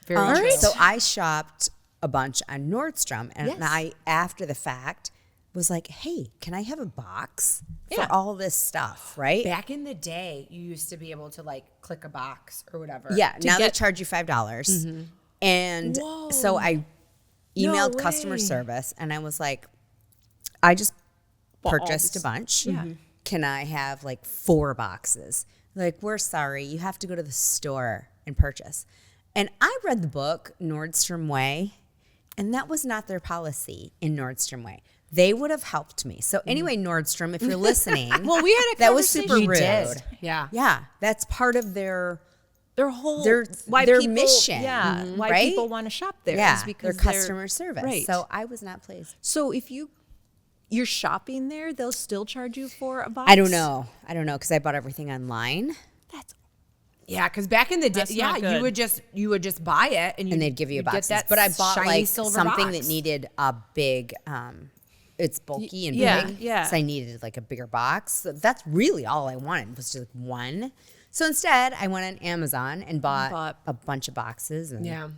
Very true. So I shopped a bunch on Nordstrom, and Yes. I, after the fact, was like, "Hey, can I have a box Yeah. for all this stuff?" Right? Back in the day, you used to be able to like click a box or whatever. Yeah. Now they get- charge you $5, and so I No emailed customer way. service, and I was like, "I just Bought all purchased a this- bunch. Yeah. Can I have like 4 boxes?" Like, we're sorry, you have to go to the store and purchase. And I read the book Nordstrom Way, and that was not their policy in Nordstrom Way. They would have helped me. So anyway, Nordstrom, if you're listening, Well, we had a that was super conversation. rude. We did. Yeah. Yeah, that's part of their Their whole Their mission, Yeah. Why right? people want to shop there. yeah is their because customer service. Right. So I was not pleased. So if you're shopping there, they'll still charge you for a box. I don't know because I bought everything online, That's Yeah, because back in the day, That's not good. you would just buy it and they'd give you a you'd get box. that But I bought shiny like silver something box. that needed a big. It's bulky and yeah, big, yeah. so I needed like a bigger box. So that's really all I wanted was just like one. So instead, I went on Amazon and bought a bunch of boxes and Yeah.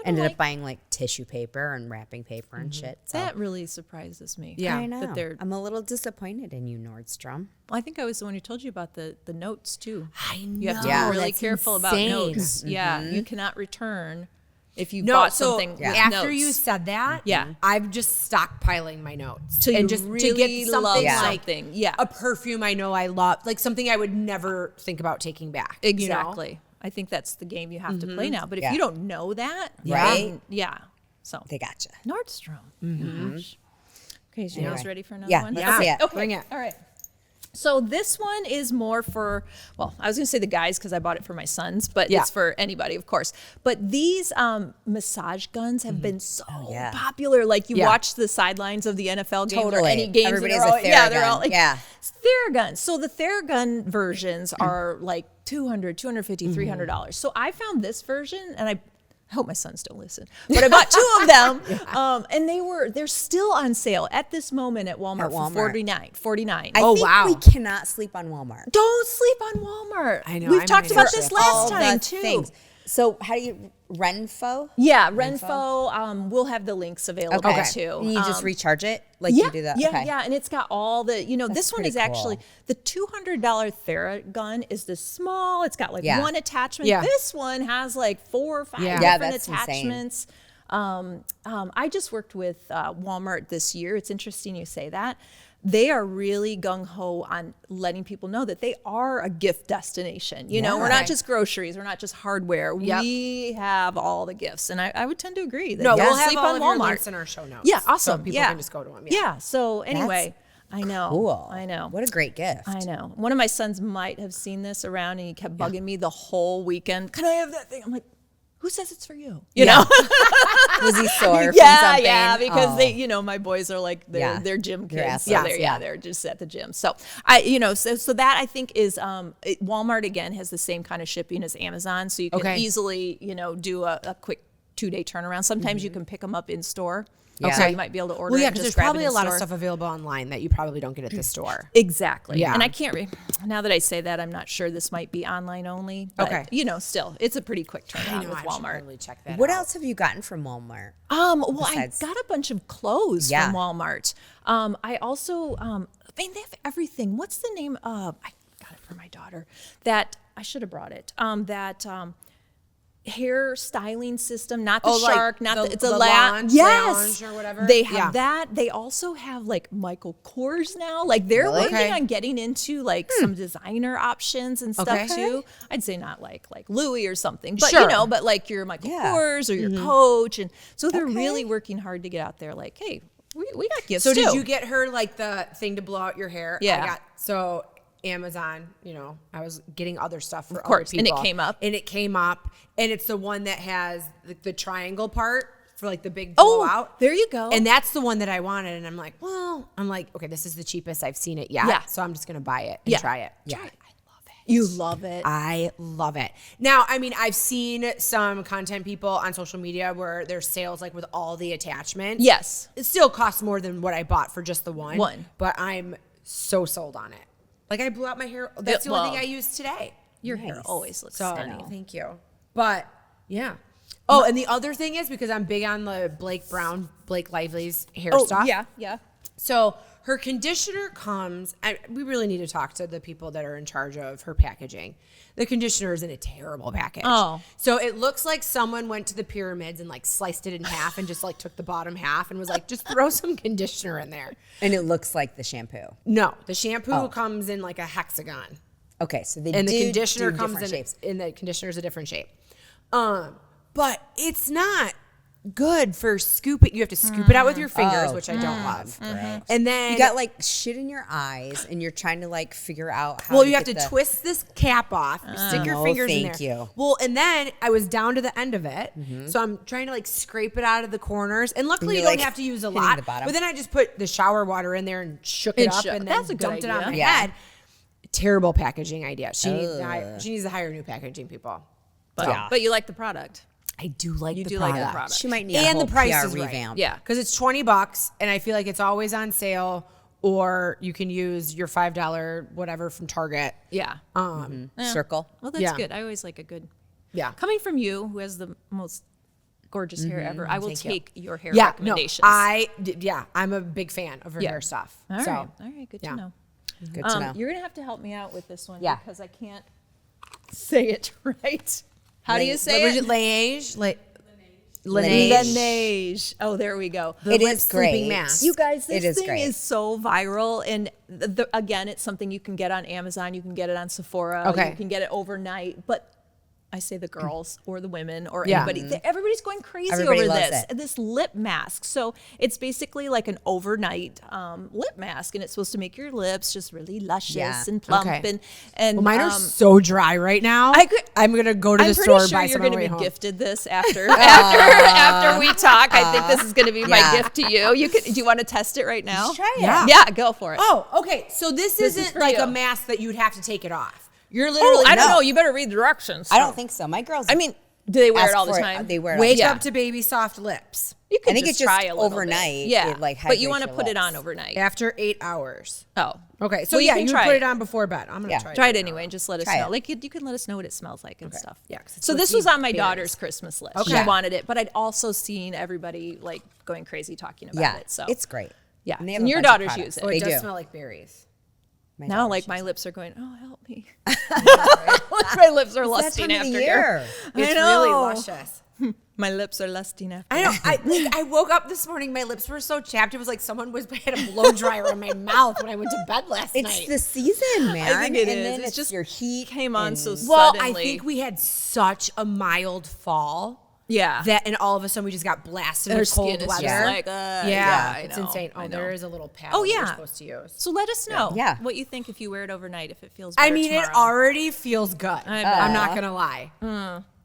ended like- up buying like tissue paper and wrapping paper and shit. So that really surprises me. Yeah. I know. That they're. I'm a little disappointed in you, Nordstrom. Well, I think I was the one who told you about the notes too. I You have to know, be really that's careful insane. about notes. Yeah, you cannot return if you No, bought so something. with after notes. you said that, Yeah. I'm just stockpiling my notes Till you and just to really get something love like something. Yeah. a perfume I know I love, like something I would never think about taking back. you know? Exactly. I think that's the game you have to play now. But if Yeah. you don't know that, Right. then, yeah. So They gotcha. Nordstrom. Gosh. Okay, so you guys Anyway. ready for another Yeah, one? let's see it. Okay. Bring it. All right. So this one is more for, well, I was going to say the guys because I bought it for my sons, but Yeah. it's for anybody, of course. But these massage guns have been so yeah. popular. Like you Yeah. watch the sidelines of the NFL games or Totally. any games. and Everybody's they're a all, yeah, they're Theragun. all like, Yeah. Theragun. So the Theragun versions are like $200, $250, $300. So I found this version and I hope my sons don't listen, but I bought 2 of them. And they're still on sale at this moment at Walmart, Walmart. for $49. I Oh, think wow. we cannot sleep on Walmart. Don't sleep on Walmart. I know, We've I talked might about have this to. last All time the too. things. So how do you Renfo? Yeah, Renfo. We'll have the links available Okay. too. And you just recharge it like Yeah, you do that. yeah, Okay. yeah, and it's got all the, this one pretty is actually cool. the $200 Theragun is the small. It's got like Yeah. one attachment. Yeah. This one has like 4 or 5 Yeah. Yeah, different that's insane. attachments. I just worked with Walmart this year. It's interesting you say that. They are really gung-ho on letting people know that they are a gift destination. We're Yeah. not just groceries. We're not just hardware. Yep. We have all the gifts. And I would tend to agree that No, don't we'll have sleep all on of your Walmart. links in our show notes. Yeah, So awesome. people yeah. can just go to them. Yeah. So anyway, I know. Cool. I know. What a great gift. I know. One of my sons might have seen this around and he kept bugging me the whole weekend. Can I have that thing? I'm like, who says it's for you? You know? Was he sore from Yeah, something? yeah, because Oh. they, my boys are like Yeah. they're gym They're kids. So assholes, yeah. they're just at the gym. So so that I think is Walmart again has the same kind of shipping as Amazon, so you can Okay. easily do a quick 2-day turnaround. Sometimes you can pick them up in store. Yeah. So you might be able to order. Well, yeah, it and because just there's grab it probably a in lot of store. stuff available online that you probably don't get at the store. Exactly. Yeah. And I can't now that I say that, I'm not sure this might be online only. But, Okay. still, it's a pretty quick turnaround with I should Walmart. probably check that What out. else have you gotten from Walmart? Well, besides- I got a bunch of clothes Yeah. from Walmart. I also, they have everything. What's the name of? I got it for my daughter. That I should have brought it. hair styling system, not the like shark, not the it's a Laneige, yes, Laneige or whatever? They have Yeah. that. They also have like Michael Kors now. Like they're Really? working Okay. on getting into like some designer options and stuff Okay. too. I'd say not like Louis or something, but Sure. you know, but like your Michael Yeah. Kors or your Coach, and so they're really working hard to get out there. Like, hey, we got gifts So too. did you get her like the thing to blow out your hair? Yeah. So Amazon, you know, I was getting other stuff for course, other and it people. came up. And it came up, and it's the one that has the triangle part for like the big Oh, blowout. there you go. And that's the one that I wanted, and I'm like, okay, this is the cheapest I've seen it yet. Yeah. So I'm just gonna buy it and try it. Yeah. You love it. I love it. Now, I mean, I've seen some content people on social media where there's sales like with all the attachments. Yes. It still costs more than what I bought for just the one. But I'm so sold on it. Like I blew out my hair. That's the only thing I used today. Your hair always looks So stunning. thank you. But yeah. Oh, and the other thing is because I'm big on the Blake Lively's hair stuff. Yeah. So her conditioner comes, we really need to talk to the people that are in charge of her packaging. The conditioner is in a terrible package. Oh. So it looks like someone went to the pyramids and like sliced it in half and just like took the bottom half and was like, just throw some conditioner in there. And it looks like the shampoo. No, the shampoo comes in like a hexagon. Okay, so they And the do conditioner do comes different shapes. in the conditioner's a different shape. But it's not good for scooping. You have to scoop it out with your fingers, which I don't love. And then You got like shit in your eyes, and you're trying to like figure out how. well, to you have get to the- twist this cap off. You stick your No, fingers in thank there. you. Well, and then I was down to the end of it, so I'm trying to like scrape it out of the corners. And luckily, you you're, don't like, have to use a hitting lot. the bottom. But then I just put the shower water in there and shook it up, and then That's a good dumped it on idea. my Yeah. head. Terrible packaging idea. She needs to hire new packaging people. But you like the product. I do like You the do product. like the product. She might need And a whole the price PR is right. revamp. Yeah. Because it's $20, and I feel like it's always on sale. Or you can use your $5 whatever from Target. Yeah. Circle. Well, that's Yeah. good. I always like a good. Yeah. Coming from you, who has the most gorgeous hair ever, I will Thank you. take your hair Yeah, recommendations. I'm a big fan of her hair stuff. All so, right. All right. Good yeah. to know. Good to know. You're gonna have to help me out with this one Yeah. because I can't say it right. How do you say it? Laneige. Laneige. Oh, there we go. The It lip is sleeping great. mask. You guys, It this is thing great. is so viral, and again, it's something you can get on Amazon. You can get it on Sephora. Okay. You can get it overnight, but. I say the girls or the women or Yeah. anybody. Everybody's going crazy Everybody over loves this. it. This lip mask. So it's basically like an overnight lip mask, and it's supposed to make your lips just really luscious Yeah. and plump. Okay. And Well, mine are so dry right now. I'm going to go to the I'm store pretty and sure buy you're some on going the to way be home. gifted this after we talk. I think this is going to be my Yeah. gift to you. Do you want to test it right now? Try it. Yeah. Yeah, go for it. Oh, okay. So this is isn't for like you. a mask that you'd have to take it off. You're literally I don't No. know. You better read directions. I don't think so. My girls. I mean, do they wear ask it all the for time? They wear it. wake Yeah. up to baby soft lips You could I think just it's just try a little overnight. Bit. Yeah, It, like, but you hydrates want to your put it lips. on overnight. after 8 hours. Oh, Okay, so Well, you yeah, can you try put it. it on before bed. I'm gonna Yeah. try it. try it anyway and just let us Try know. it. Like you can let us know what it smells like and stuff. Yeah, 'cause it's So what this you was on my bears. daughter's Christmas list. Okay. She wanted it, but I'd also seen everybody like going crazy talking about Yeah, it. So it's great. Yeah. And, they have And a your bunch of daughters products. use it. Oh, They it does do. smell like berries. My now, daughters like use my it. lips are going. Oh, help me! My lips are That lusting time of after the year. It's know. really luscious. My lips are lusting after. I know. I woke up this morning. My lips were so chapped. It was like someone had a blow dryer in my mouth when I went to bed last It's night. the season, man. I think it and is. Then It's just your heat came on and- so well, suddenly. I think we had such a mild fall. Yeah. That and all of a sudden we just got blasted Her with skin cold is weather. just like, yeah, I it's know, insane. I Oh, know. there is a little pad Oh, that you're yeah. supposed to use. So let us know Yeah. what you think if you wear it overnight, if it feels better I mean, it tomorrow. already feels good. I'm not gonna lie.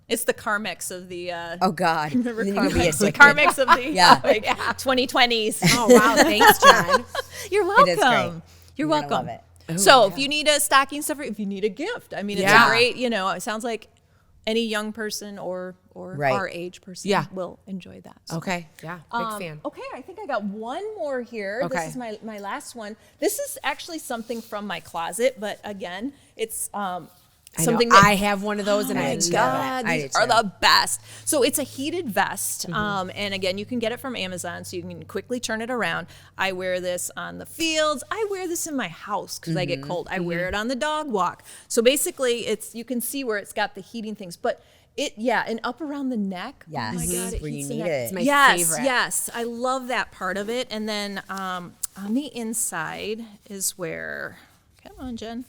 It's the Carmex of the Oh God. remember And then you can be Carmex? The addicted. Carmex of the Yeah. 2020s. Oh wow, thanks, Jen. You're welcome. It is great. You're You're gonna welcome. love it. So if you need a stocking stuffer, if you need a gift, I mean, it's Yeah. a great, it sounds like any young person or Right. our age person Yeah. will enjoy that. So. Okay, yeah, big fan. Okay, I think I got one more here. Okay. This is my last one. This is actually something from my closet, but again, it's something I that have one of those, and I love God, it. I these do are too. the best. So it's a heated vest. And again, you can get it from Amazon, so you can quickly turn it around. I wear this on the fields. I wear this in my house because I get cold. I wear it on the dog walk. So basically, you can see where it's got the heating things. But and up around the neck. Yes. Oh my God, it Where you heats the need neck. it. It's my yes, favorite. yes. I love that part of it. And then on the inside is where, come on, Jen.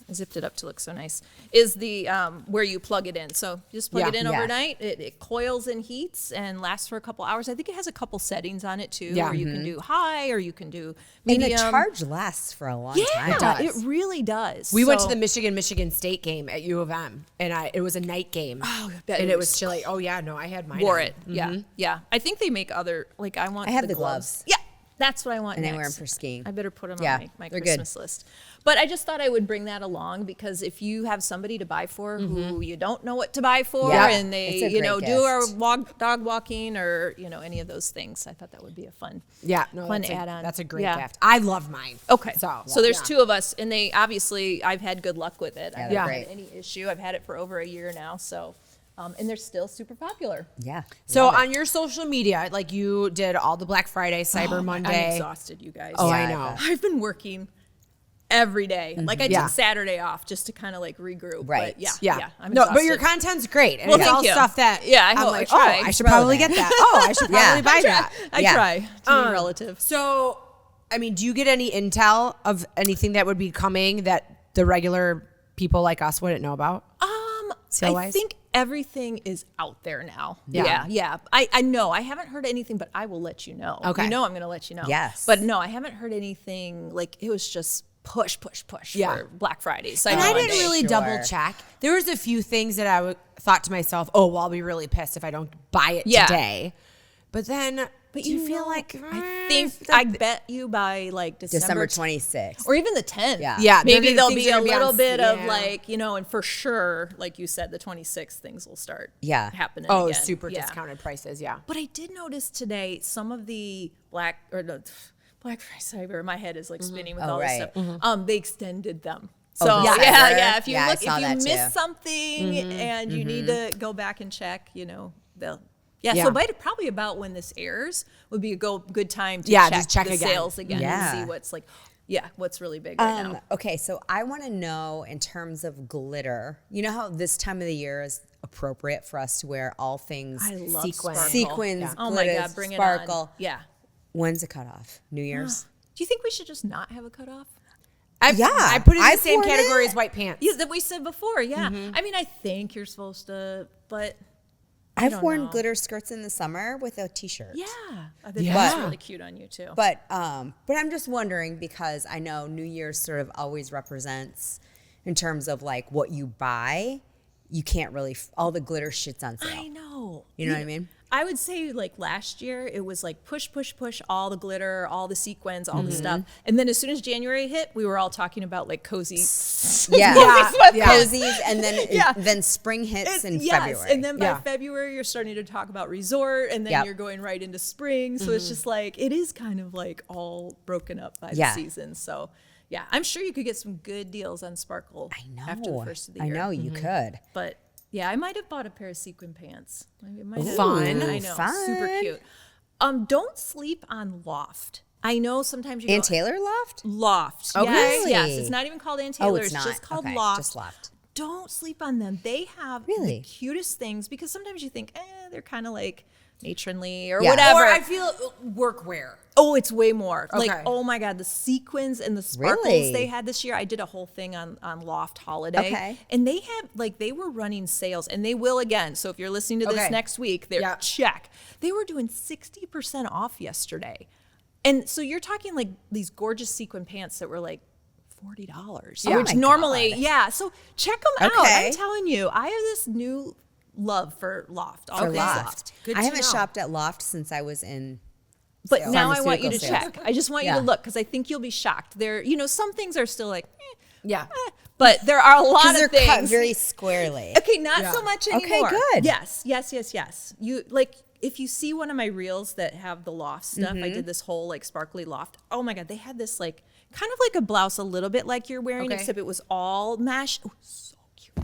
I zipped it up to look so nice, is the where you plug it in. So you just plug it in Yes. overnight. It coils and heats and lasts for a couple hours. I think it has a couple settings on it too, where you can do high or you can do And medium. the charge lasts for a long time. Yeah, it really does. We went to So- the Michigan State game at U of M, and it was a night game. Oh, I bet and it it was was chilly. Oh yeah, no, I had mine. wore on. it. Yeah. I think they make other, like I want I have the gloves. gloves. Yeah, that's what I want And I next. wear 'em for skiing. I better put them Yeah, on my they're good. Christmas list. But I just thought I would bring that along because if you have somebody to buy for who you don't know what to buy for Yeah, and they, it's a great do our gift. dog walking or, any of those things, I thought that would be a fun Fun add-on. That's a great Yeah. gift. I love mine. Okay. So there's yeah. two of us, and they obviously I've had good luck with it. I they're haven't great. had any issue. I've had it for over a year now, so and they're still super popular. Yeah. So Love it. on your social media, like you did all the Black Friday, Cyber I'm Monday. exhausted, you guys. Oh, Yeah, I I know. bet. I've been working every day. Like I Yeah. took Saturday off just to kind of like regroup. Right. But yeah. Yeah. I'm no, but your exhausted. content's great. And Well, it's thank all you. stuff that Yeah, I I'm hope- like, I try. I It's should probably relevant. get that. Oh, I should probably buy that. I Yeah. try to be relative. So, I mean, do you get any intel of anything that would be coming that the regular people like us wouldn't know about? I Sale-wise? think everything is out there now. Yeah. Yeah. I know. I haven't heard anything, but I will let you know. Okay. You know I'm going to let you know. Yes. But no, I haven't heard anything. Like it was just push Yeah. for Black Friday. And Cyber I didn't Monday. really Sure. double check. There was a few things that I thought to myself, oh, well, I'll be really pissed if I don't buy it Yeah. today. But then, But do you you feel know, like I think I bet you by like December December 26th. or even the 10th. Yeah. Yeah, Maybe there'll things be are a gonna be little on- bit of yeah. like, and for sure, like you said, the 26th things will start happening Oh, again. super Yeah. discounted prices, yeah. But I did notice today some of the Black Friday Cyber, my head is like spinning with Oh, all right. this stuff. They extended them. Oh, So the yeah, Cyber? if you Yeah, I look, saw if you that miss too. something and you need to go back and check, they'll. Yeah, Yeah. so probably about when this airs would be a good time to Yeah, check, just check the again. sales again Yeah. and see what's really big right now. Okay, so I want to know in terms of glitter, you know how this time of the year is appropriate for us to wear all things I love sequins. sparkle. sequins, Yeah. Oh my glitter, God, bring sparkle. it on. Yeah. When's the cutoff? New Year's? Do you think we should just not have a cutoff? Yeah, I put it in the I've same worn category it. as white pants. Yeah, that we said before. Yeah. I mean, I think you're supposed to, but I've don't worn know. glitter skirts in the summer with a t-shirt. yeah, I think Yeah. that's really cute on you too. But I'm just wondering because I know New Year's sort of always represents in terms of like what you buy, you can't really all the glitter shit's on sale. I know. You know what I mean? I would say like last year it was like push, all the glitter, all the sequins, all the stuff. And then as soon as January hit, we were all talking about like cozy. Yeah. Yeah. Cozies and then Yeah. then spring hits in Yes, February. and then by Yeah. February you're starting to talk about resort, and then Yep. you're going right into spring. So it's just like it is kind of like all broken up by Yeah. the season. So yeah, I'm sure you could get some good deals on Sparkle. I know. after the first of the I year. know you could. But yeah, I might have bought a pair of sequin pants. I might have. Fun. I know, super Fun. cute. Don't sleep on Loft. I know sometimes you And go, Taylor Loft? Loft. Okay. Yes, yes. Really? It's not even called Ann Oh, Taylor. it's not. just called Okay, Loft. just Loft. Don't sleep on them. They have Really? the cutest things because sometimes you think, they're kind of like matronly or Yeah. whatever. Or I feel workwear. Oh, it's way more. Like, Okay. oh my God, the sequins and the sparkles Really? they had this year. I did a whole thing on Loft Holiday. Okay. And they had, like, they were running sales, and they will again. So if you're listening to this Okay. next week, they're Yeah. check. They were doing 60% off yesterday. And so you're talking like these gorgeous sequin pants that were like $40, Oh which my normally, God. yeah. So check them out. Okay. I'm telling you, I have this new love for Loft. All For things Loft. Good I to haven't know. shopped at Loft since I was in But sales. now I want you to Pharmaceutical check. I just want you Yeah. to look because I think you'll be shocked. There, some things are still like, Yeah. but there are a lot Because of they're things. cut very squarely. Okay, not Yeah. so much Okay, anymore. good. Yes. You like if you see one of my reels that have the Loft stuff. I did this whole like sparkly Loft. Oh my God, they had this like kind of like a blouse, a little bit like you're wearing, Okay. except it was all mesh. Oh, so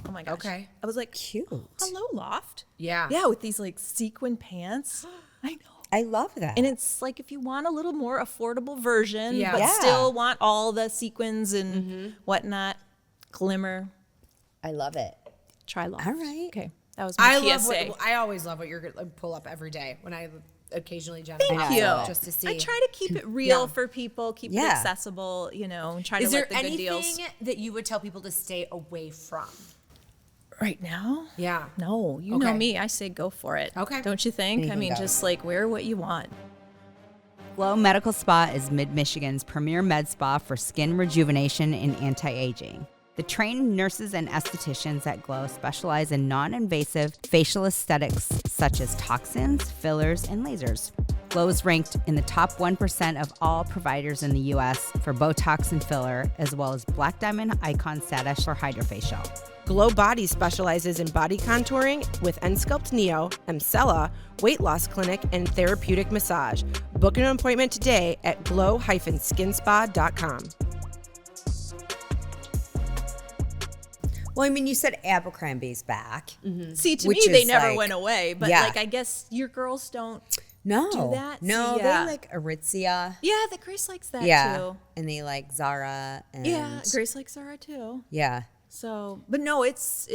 Oh my gosh. Okay. I was like, Cute. hello, Loft. Yeah. Yeah, with these like sequin pants. I know. I love that. And it's like if you want a little more affordable version, Yeah. but Yeah. still want all the sequins and whatnot, glimmer, I love it. try Loft. All right. Okay. That was my I PSA. always love what you're going to pull up every day when I occasionally Jenna. Thank pops you. up just to see. I try to keep it real Yeah. for people, keep it Yeah. accessible, and try Is to there let the good anything deals. that you would tell people to stay away from? Right now? Yeah. No, you know Okay. me. I say go for it. Okay. Don't you think? I Anything mean, goes. just like wear what you want. Glow Medical Spa is Mid-Michigan's premier med spa for skin rejuvenation and anti-aging. The trained nurses and estheticians at Glow specialize in non-invasive facial aesthetics such as toxins, fillers, and lasers. Glow is ranked in the top 1% of all providers in the U.S. for Botox and filler, as well as Black Diamond Icon status for Hydrofacial. Glow Body specializes in body contouring with Ensculpt Neo, Emcella, weight loss clinic, and therapeutic massage. Book an appointment today at glow-skinspa.com. Well, I mean, you said Abercrombie's back. See, to Which me, they is never like- went away, but yeah. like I guess your girls don't. No. Do that? No, Yeah. they like Aritzia. Yeah, that Grace likes that Yeah. too. And they like Zara. And Yeah, Grace likes Zara too. Yeah. So, but no, it's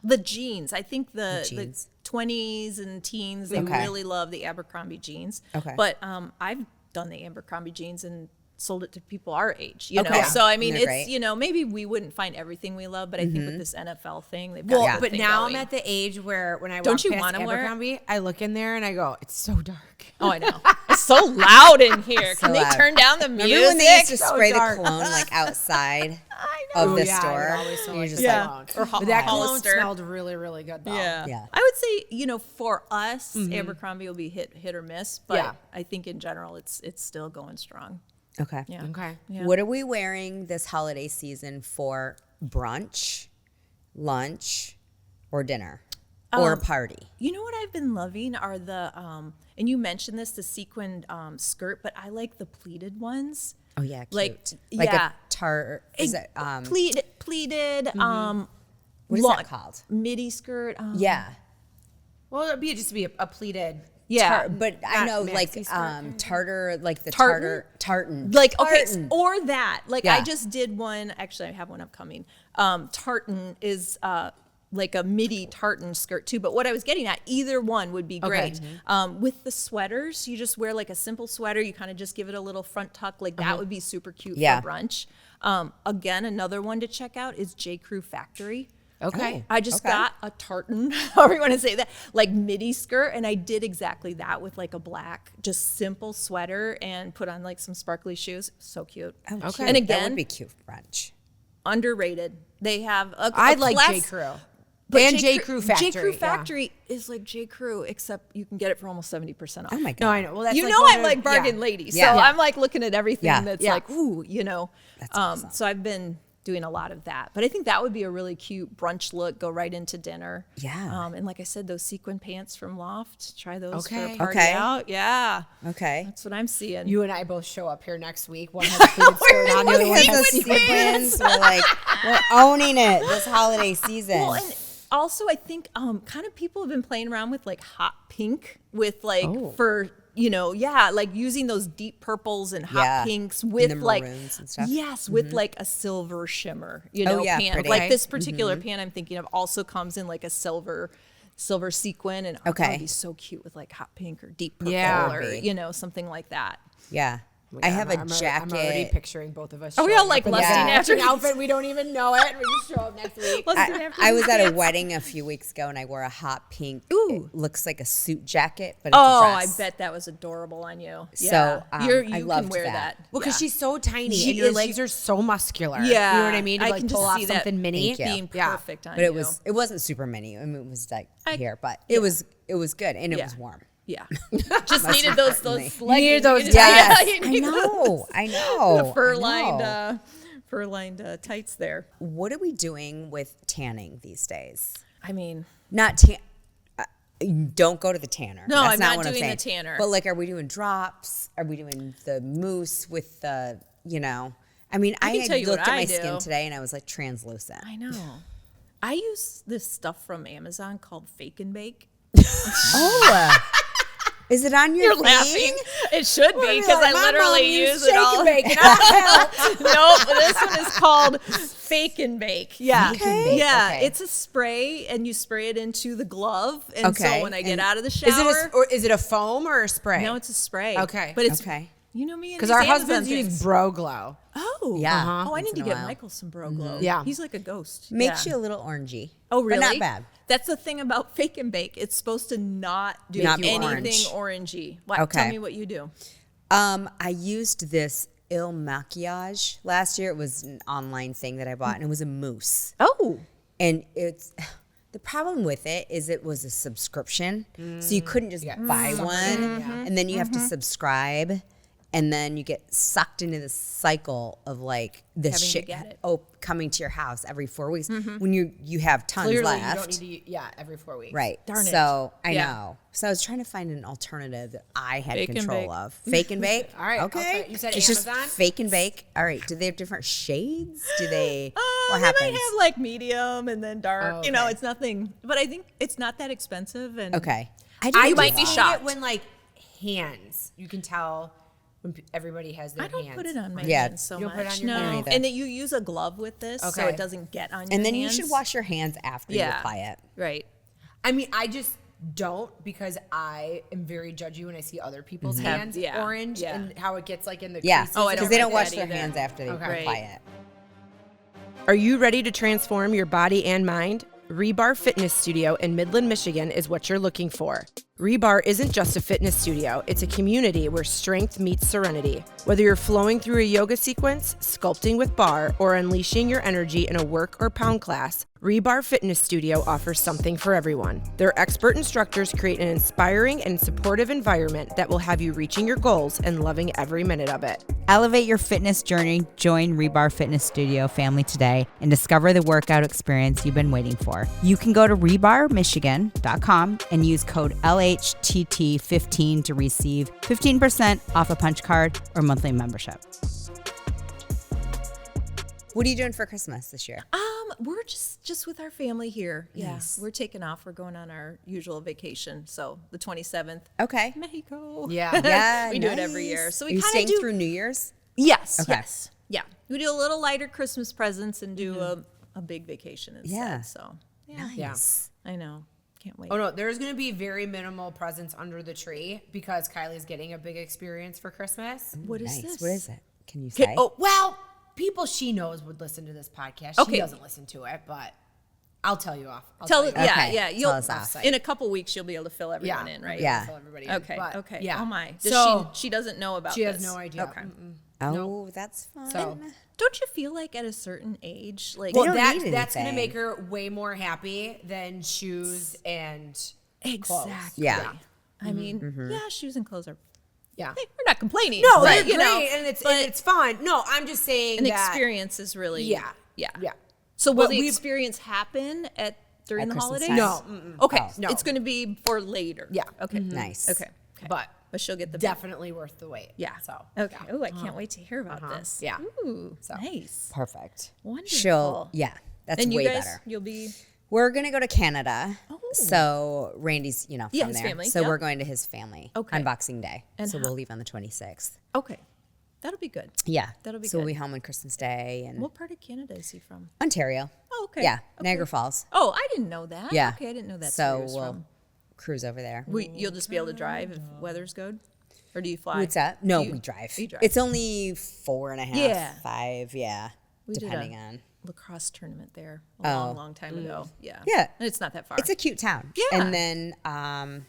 the jeans. I think the jeans. 20s and teens they Okay. really love the Abercrombie jeans. Okay. But I've done the Abercrombie jeans and sold it to people our age, you know. Okay. So I mean, They're it's great. maybe we wouldn't find everything we love, but I think with this NFL thing, they've got Well, a good but thing now going. I'm at the age where when I Don't walk you past wanna wear it? Abercrombie, I look in there and I go, it's so dark. Oh, I know. It's so loud in here. So Can they loud. turn down the music? Remember when they used to So spray dark. the cologne like outside I know. of the yeah, I store? would always smell You're like just Yeah. like, Or But that cologne Hollister. smelled really, really good though. Yeah. Yeah. I would say, for us, Abercrombie will be hit or miss, but Yeah. I think in general it's still going strong. okay. Yeah. Okay. Yeah. What are we wearing this holiday season for brunch, lunch, or dinner? Or a party? You know what I've been loving are the and you mentioned this, the sequined skirt, but I like the pleated ones. Oh, yeah, cute. Like, Like yeah. a tart, is it, Pleated what is long- that called? midi skirt. Yeah. Well, it'd be just be a pleated. Yeah. But I Not know, maxi like, skirt, tartar, like the Tartan? tartan. Like, okay, Tartan. or that. Like, Yeah. I just did one. Actually, I have one upcoming. Tartan is like a midi tartan skirt, too. But what I was getting at, either one would be great. With the sweaters, you just wear like a simple sweater. You kind of just give it a little front tuck. Like, that would be super cute Yeah. for brunch. Again, another one to check out is J. Crew Factory. Okay. I just Okay. got a tartan, however you want to say that, like midi skirt, and I did exactly that with like a black, just simple sweater and put on like some sparkly shoes. So cute. Oh, Okay. cute. And that again, would be cute for brunch. underrated. They have I like class- J. Crew. but And J. Crew Factory. J. Crew yeah. Factory is like J. Crew, except you can get it for almost 70% off. Oh, my God. No, I know. Well, that's You like know one I'm of- like bargain yeah. lady, so Yeah. Yeah. I'm like looking at everything Yeah. that's Yeah. like, ooh, That's awesome. So I've been doing a lot of that, but I think that would be a really cute brunch look. Go right into dinner. Yeah. And like I said, those sequin pants from Loft. Try those for Okay. a party Okay. out. Yeah, Okay. that's what I'm seeing. You and I both show up here next week. One has a pleated skirt on, the other one Because has the sequins, we're like, we're owning it this holiday season. Well, and also I think kind of people have been playing around with like hot pink with like Oh. for like using those deep purples and hot Yeah. pinks And with the like maroons and stuff. yes, with like a silver shimmer, Oh, yeah, pant. pretty. Like Okay. this particular pant I'm thinking of also comes in like a silver sequin, and Okay. it'd be so cute with like hot pink or deep purple Yeah. or something like that. yeah. I have a I'm already jacket. picturing both of us. Are we showing all, like, up in lusting the after matching these? outfit? We don't even know it. We just show up next week. I was at a wedding a few weeks ago and I wore a hot pink. Ooh. It looks like a suit jacket, but it's Oh, a I dress. bet that was adorable on you. So, Yeah. You I can loved wear that. that. Well, because Yeah. she's so tiny She and your is- legs are so muscular. Yeah, You know what I mean? To I like can pull just off see that. something mini. Thank you. being Yeah. perfect on But you. it wasn't super mini. I mean, it was like I- here, but yeah. it was good and it Yeah. was warm. Yeah, just needed those importantly. leggings. needed those Yes, you I need know. I know. the fur lined I know. tights there. What are we doing with tanning these days? I mean, Not tan. Don't go to the tanner. No, That's I'm not not what doing the I'm saying. tanner. But like, are we doing drops? Are we doing the mousse with the? I mean, I can tell you looked what at my I skin do. today and I was like translucent. I know. I use this stuff from Amazon called Fake and Bake. Oh, is it on your You're thing? laughing. It should be because I My literally mom use used it shake all. and bake, and I helped. Nope, this one is called Fake and Bake. Yeah, Fake and Bake, yeah. okay. It's a spray, and you spray it into the glove. And so Okay, when I get and out of the shower, Is it a foam or a spray? no, it's a spray. Okay. but it's Okay. You know me, Because our husbands use Bro Glow. Oh, Yeah. Oh, I Once need to in a get while. Michael some Bro Glow. Yeah. he's like a ghost. Makes Yeah. you a little orangey. Oh, really? But not bad. That's the thing about Fake and Bake. It's supposed to not do Not be anything orangey. What? Okay. Tell me what you do. I used this Il Maquillage last year. It was an online thing that I bought, and it was a mousse. Oh, And it's the problem with it is it was a subscription, so you couldn't just buy one, and then you have to subscribe, and then you get sucked into this cycle of like this Having to shit get it. coming to your house every 4 weeks when you have tons Clearly, left. you don't need to. Yeah, every 4 weeks. Right. Darn it. So I Yeah. know. So I was trying to find an alternative that I had Fake and control bake. of. Fake and bake. All right, I'll Okay. try it. You said it's Amazon? just fake and bake. All right. Do they have different shades? Do they? What they happens? might have like medium and then dark. Oh, You know, okay. it's nothing. But I think it's not that expensive. And Okay. I do might be hate shocked. it when like hands. You can tell when everybody has their I don't hands. put it on my Yeah. hands so You don't put it much. on your No, hand either. and that you use a glove with this, so Okay. it doesn't get on your And then hands. you should wash your hands after you Yeah. apply it. Right. I mean, I just don't because I am very judgy when I see other people's hands yeah, orange yeah. and how it gets like in the Yeah. creases. Oh, I Because don't they like don't wash that their either. hands after they Okay. apply it. Are you ready to transform your body and mind? Rebar Fitness Studio in Midland, Michigan is what you're looking for. Rebar isn't just a fitness studio, it's a community where strength meets serenity. Whether you're flowing through a yoga sequence, sculpting with bar, or unleashing your energy in a work or pound class, Rebar Fitness Studio offers something for everyone. Their expert instructors create an inspiring and supportive environment that will have you reaching your goals and loving every minute of it. Elevate your fitness journey, join Rebar Fitness Studio family today, and discover the workout experience you've been waiting for. You can go to rebarmichigan.com and use code LHTT15 to receive 15% off a punch card or monthly membership. What are you doing for Christmas this year? We're just with our family here. Nice. Yeah, we're taking off. We're going on our usual vacation. So the 27th, Okay. Mexico. Yeah. Yeah. We do it every nice. year. So we Are you kinda staying do- through New Year's? Yes. Okay. Yes. Yeah. We do a little lighter Christmas presents and do a big vacation instead. Yeah. So yeah, Nice. I know. Can't wait. Oh no, there's gonna be very minimal presents under the tree because Kylie's getting a big experience for Christmas. What is Nice. this? What is it? Can you say? Oh well, people she knows would listen to this podcast. She Okay. doesn't listen to it, but I'll tell you off. I'll Tell you it. off. Yeah, Okay, yeah. tell You'll us off. in a couple weeks you'll be able to fill everyone Yeah. in, right? Yeah. Fill everybody in. Okay. But, okay. Yeah. Oh my. Does So she doesn't know about she has this. no idea. Okay. Oh, that's fun. So- Don't you feel like at a certain age, like They Well, don't need that's gonna anything. make her way more happy than shoes and exactly. Yeah. I mean, yeah, shoes and clothes are. yeah. Hey, we're not complaining. No, but, they're you know, great and it's but fun. No, I'm just saying an that experience is really. Yeah. Yeah. Yeah. So will But the we've- experience happen during At the Christmas holidays? time? No. Okay. Oh. No. It's going to be for later. Yeah. Okay. Nice. Okay. Okay. But she'll get the definitely worth the wait. Yeah. So Okay. yeah. Oh, I can't wait to hear about this. Yeah. Ooh. Nice. Perfect. Wonderful. Yeah. That's And you way guys, better. you'll be. We're gonna go to Canada. Oh. So Randy's, from Yeah, his there. family, So yep. we're going to his family Okay. on Boxing Day. And so how- we'll leave on the 26th. Okay. That'll be good. Yeah. That'll be so we'll good. be home on Christmas Day and What part of Canada is he from? Ontario. Oh, okay. Yeah. Okay. Niagara Falls. Oh, I didn't know that. Yeah. Okay, I didn't know that's So where he was we'll from. cruise over there. You'll just be able to drive if weather's good? Or do you fly? What's that? No, You- we drive. You drive. It's only 4.5, Yeah. 5, We did depending a on. lacrosse tournament there a long, long time ago. Yeah. Yeah. And it's not that far. It's a cute town. Yeah. And then,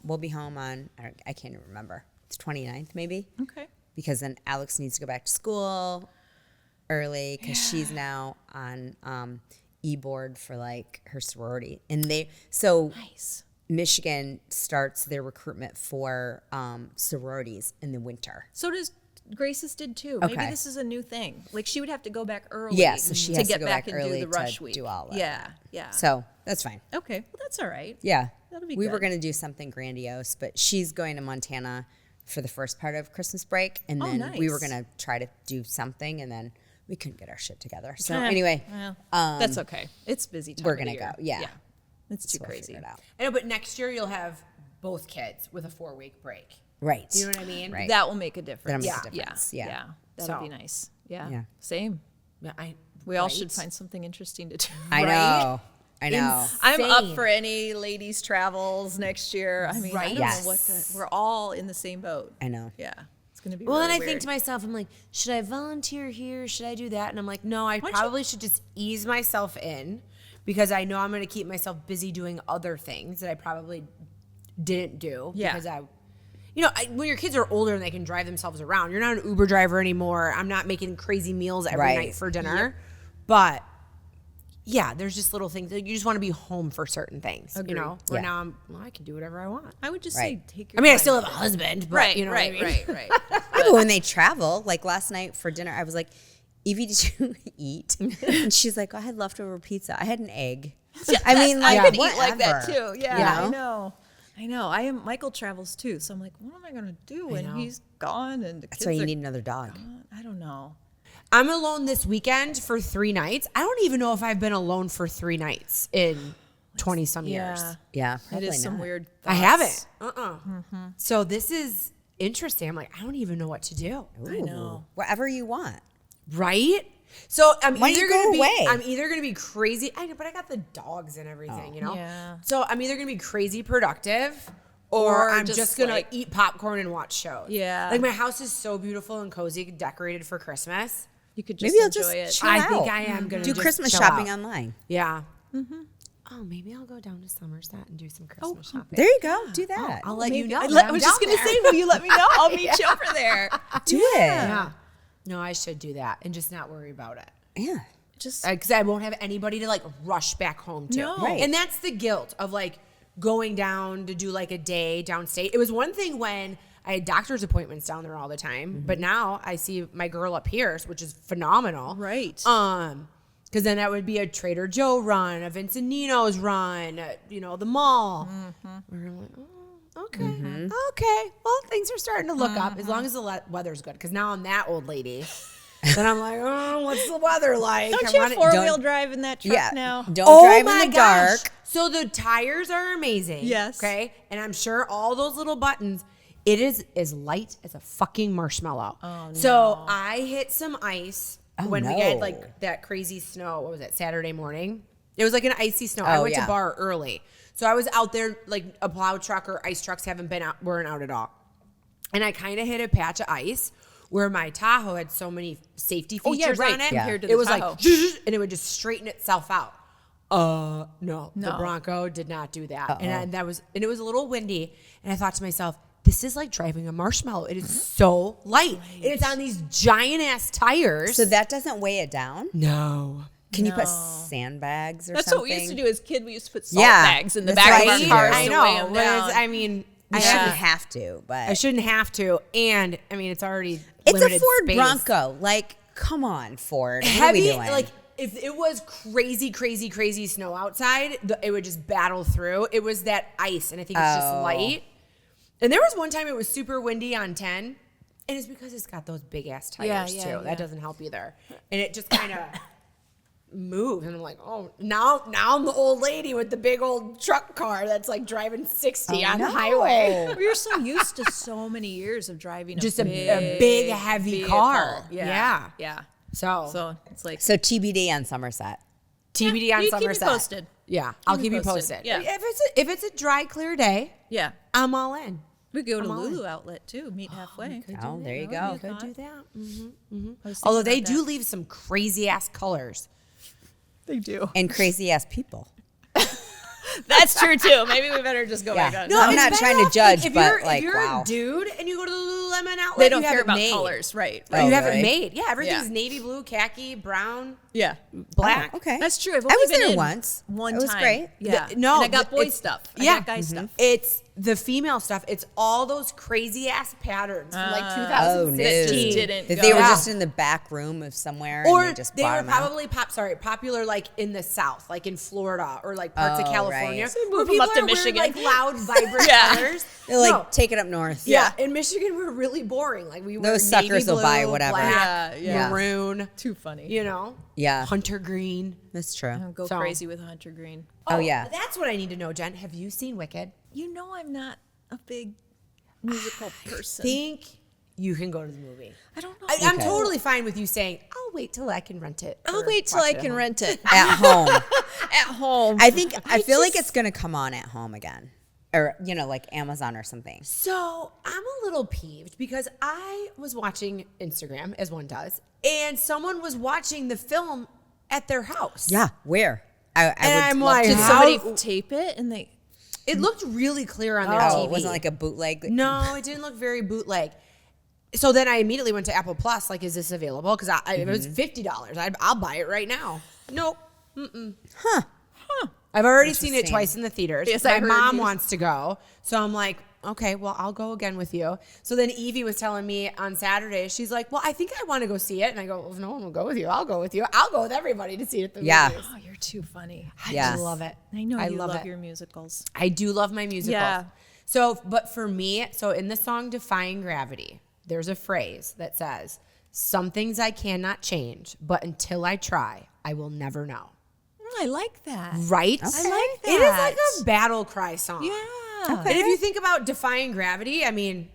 we'll be home on, I can't even remember. It's 29th maybe. okay. Because then Alex needs to go back to school early because she's now on e-board for like her sorority. And Nice. Michigan starts their recruitment for sororities in the winter. So does Grace's did too. Okay. Maybe this is a new thing. Like she would have to go back early. Yeah, so she to has to get go back back and early do the rush to week. do all that. Yeah. Yeah. So that's fine. Okay. Well, that's all right. Yeah. That'll be we were good. going to do something grandiose, but she's going to Montana for the first part of Christmas break. And Oh, then we were nice. going to try to do something and then we couldn't get our shit together. So anyway, That's okay. It's busy time we're of the gonna year. go. Yeah. It's too we'll crazy. figure it out. I know, but next year you'll have both kids with a 4-week break. Right. You know what I mean? Right. That will make a difference. That'll make a difference. Yeah. That'll So- be nice. Yeah. Yeah. Same. Yeah, We all should find something interesting to do. I know. I know. I'm up Insane. for any ladies' travels next year. I mean, I don't Yes. know what we're all in the same boat. I know. Yeah. It's going to be Well, really and I weird. think to myself, I'm like, should I volunteer here? Should I do that? And I'm like, no, I probably should just ease myself in because I know I'm going to keep myself busy doing other things that I probably didn't do. Yeah. Because when your kids are older and they can drive themselves around, you're not an Uber driver anymore. I'm not making crazy meals every Right. night for dinner. But yeah, there's just little things. You just want to be home for certain things, Agreed. Where Yeah. now I can do whatever I want. I would just Right. say take your I mean, I time. still have a husband, but Right, you know what I mean? right. Yeah, but when they travel, like last night for dinner, I was like, Evie, did you eat? And she's like, I had leftover pizza. I had an egg. I mean, like, I could eat like that whatever. too. Yeah, You know? I know. Michael travels too, so I'm like, what am I gonna do when he's gone and the That's kids why you are need another dog. gone? I don't know. I'm alone this weekend for 3 nights. I don't even know if I've been alone for 3 nights in 20 some years. Yeah, It probably is some not. weird. I thoughts. haven't. So this is interesting. I'm like, I don't even know what to do. I know. Whatever you want. Right? So I'm Why don't either you go gonna be away? I'm either gonna be crazy. I know, but I got the dogs and everything, Yeah. So I'm either gonna be crazy productive or I'm just, just gonna like- eat popcorn and watch shows. Yeah. Like my house is so beautiful and cozy, decorated for Christmas. You could just Maybe you'll enjoy just it. chill I out. think I am gonna do just Christmas chill shopping out. online. Yeah. Oh, maybe I'll go down to Somerset and do some Christmas shopping. There you go. Do that. I'll let you know. I that I'm was just down gonna there. say, will you let me know? I'll meet you over there. Do it. Yeah. No, I should do that and just not worry about it. Yeah. Just Because I won't have anybody to like rush back home to. No. Right. And that's the guilt of like going down to do like a day downstate. It was one thing when I had doctor's appointments down there all the time, but now I see my girl up here, which is phenomenal. Right. Because then that would be a Trader Joe run, a Vincenino's run, the mall. We're like, oh, okay, okay. Well, things are starting to look up as long as the weather's good. Because now I'm that old lady. Then I'm like, oh, what's the weather like? don't I you wanna- four-wheel drive in that truck Yeah. now? Don't drive in the dark. So the tires are amazing. Yes. Okay. And I'm sure all those little buttons, it is as light as a fucking marshmallow. Oh, no. So I hit some ice when we had no. like that crazy snow. What was it? Saturday morning. It was like an icy snow. I went to bar early. So I was out there like a plow truck or ice trucks weren't out at all. And I kind of hit a patch of ice where my Tahoe had so many safety features on it. compared to It the was Tahoe. like, and it would just straighten itself out. No, the Bronco did not do that. And it was a little windy. And I thought to myself, this is like driving a marshmallow. It is so light. And it's on these giant ass tires. So that doesn't weigh it down? No. Can you put sandbags or That's something? what we used to do as kids. We used to put salt Yeah, bags in the that's back what of I our used to cars do. I to know. weigh 'em but down. I mean, You I shouldn't shouldn't, have to, but I shouldn't have to. And I mean, it's already it's a limited Ford space. Bronco. Like, come on, Ford. What Heavy, are we doing? like if it was crazy snow outside, it would just battle through. It was that ice, and I think it's just light. And there was one time it was super windy on 10, and it's because it's got those big ass tires too. yeah. That doesn't help either. And it just kind of moves, and I'm like, oh, now I'm the old lady with the big old truck car that's like driving 60 on the highway. We were so used to so many years of driving Just a big heavy vehicle. car. Yeah. So it's like so TBD on Somerset. TBD on you keep me Somerset. posted. Yeah, I'll me keep you posted. posted. Yeah. If it's a dry, clear day, yeah. I'm all in. We go to I'm all Lulu Outlet too. Meet halfway. Oh, there you That would go. be a Could thought. do that. I was Although thinking they about do that. leave some crazy ass colors. They do. And crazy ass people. That's true too. Maybe we better just go Yeah. back on. No, I'm it's not better trying to off, judge, if but, you're, like, if you're wow. a dude and you go to the Lululemon outlet, They don't you have care it about made. colors, right? Oh, You have really? it made. Yeah, everything's Yeah. navy blue, khaki, brown, Yeah. black. Oh, okay. That's true. I've I only was been there in once. One It was time. great. Yeah. No, And I got boy it's- stuff. I yeah. got guy stuff. It's the female stuff, it's all those crazy ass patterns from like Oh, no. 2016. Just didn't That go. they were Yeah. just in the back room of somewhere Or and they just they brought were them out. probably popular like in the South, like in Florida or like parts of Oh, California. right. So where move them people up to are wearing, Michigan. like loud, vibrant Yeah. colors. They're like, No. take it up north. Yeah, in Michigan we're really boring. Like we wear Those navy suckers will blue, buy whatever. black, Yeah. maroon. Too funny. You know, Yeah. hunter green. That's true. I'll go So- crazy with Hunter Green. Oh, yeah. That's what I need to know, Jen. Have you seen Wicked? You know I'm not a big musical person. Think you can go to the movie. I don't know. I'm Okay. totally fine with you saying, I'll wait till I can rent it. I'll or wait till watch I it at can home." rent it At home. at home. I feel like it's going to come on at home again. Or, like Amazon or something. So I'm a little peeved because I was watching Instagram, as one does, and someone was watching the film at their house. Yeah. Where? I would I'm love like, to Did know. how- somebody tape it and they? It looked really clear on their Oh, TV. it wasn't like a bootleg. No, it didn't look very bootleg. So then I immediately went to Apple Plus. Like, is this available? Because it was $50. I'll buy it right now. Nope. Huh. I've already seen it Interesting. twice in the theaters. Yes, My I heard mom you- wants to go. So I'm like, okay, well, I'll go again with you. So then Evie was telling me on Saturday, she's like, well, I think I want to go see it. And I go, well, if no one will go with you, I'll go with you. I'll go with everybody to see it at the Yeah. movies. Oh, you're too funny. I Yes. love it. I know you love love it. your musicals. I do love my musicals. Yeah. So, but for me, so in the song Defying Gravity, there's a phrase that says, some things I cannot change, but until I try, I will never know. I like that. Right? I like that. It is like a battle cry song. Yeah. And if you think about defying gravity, I mean,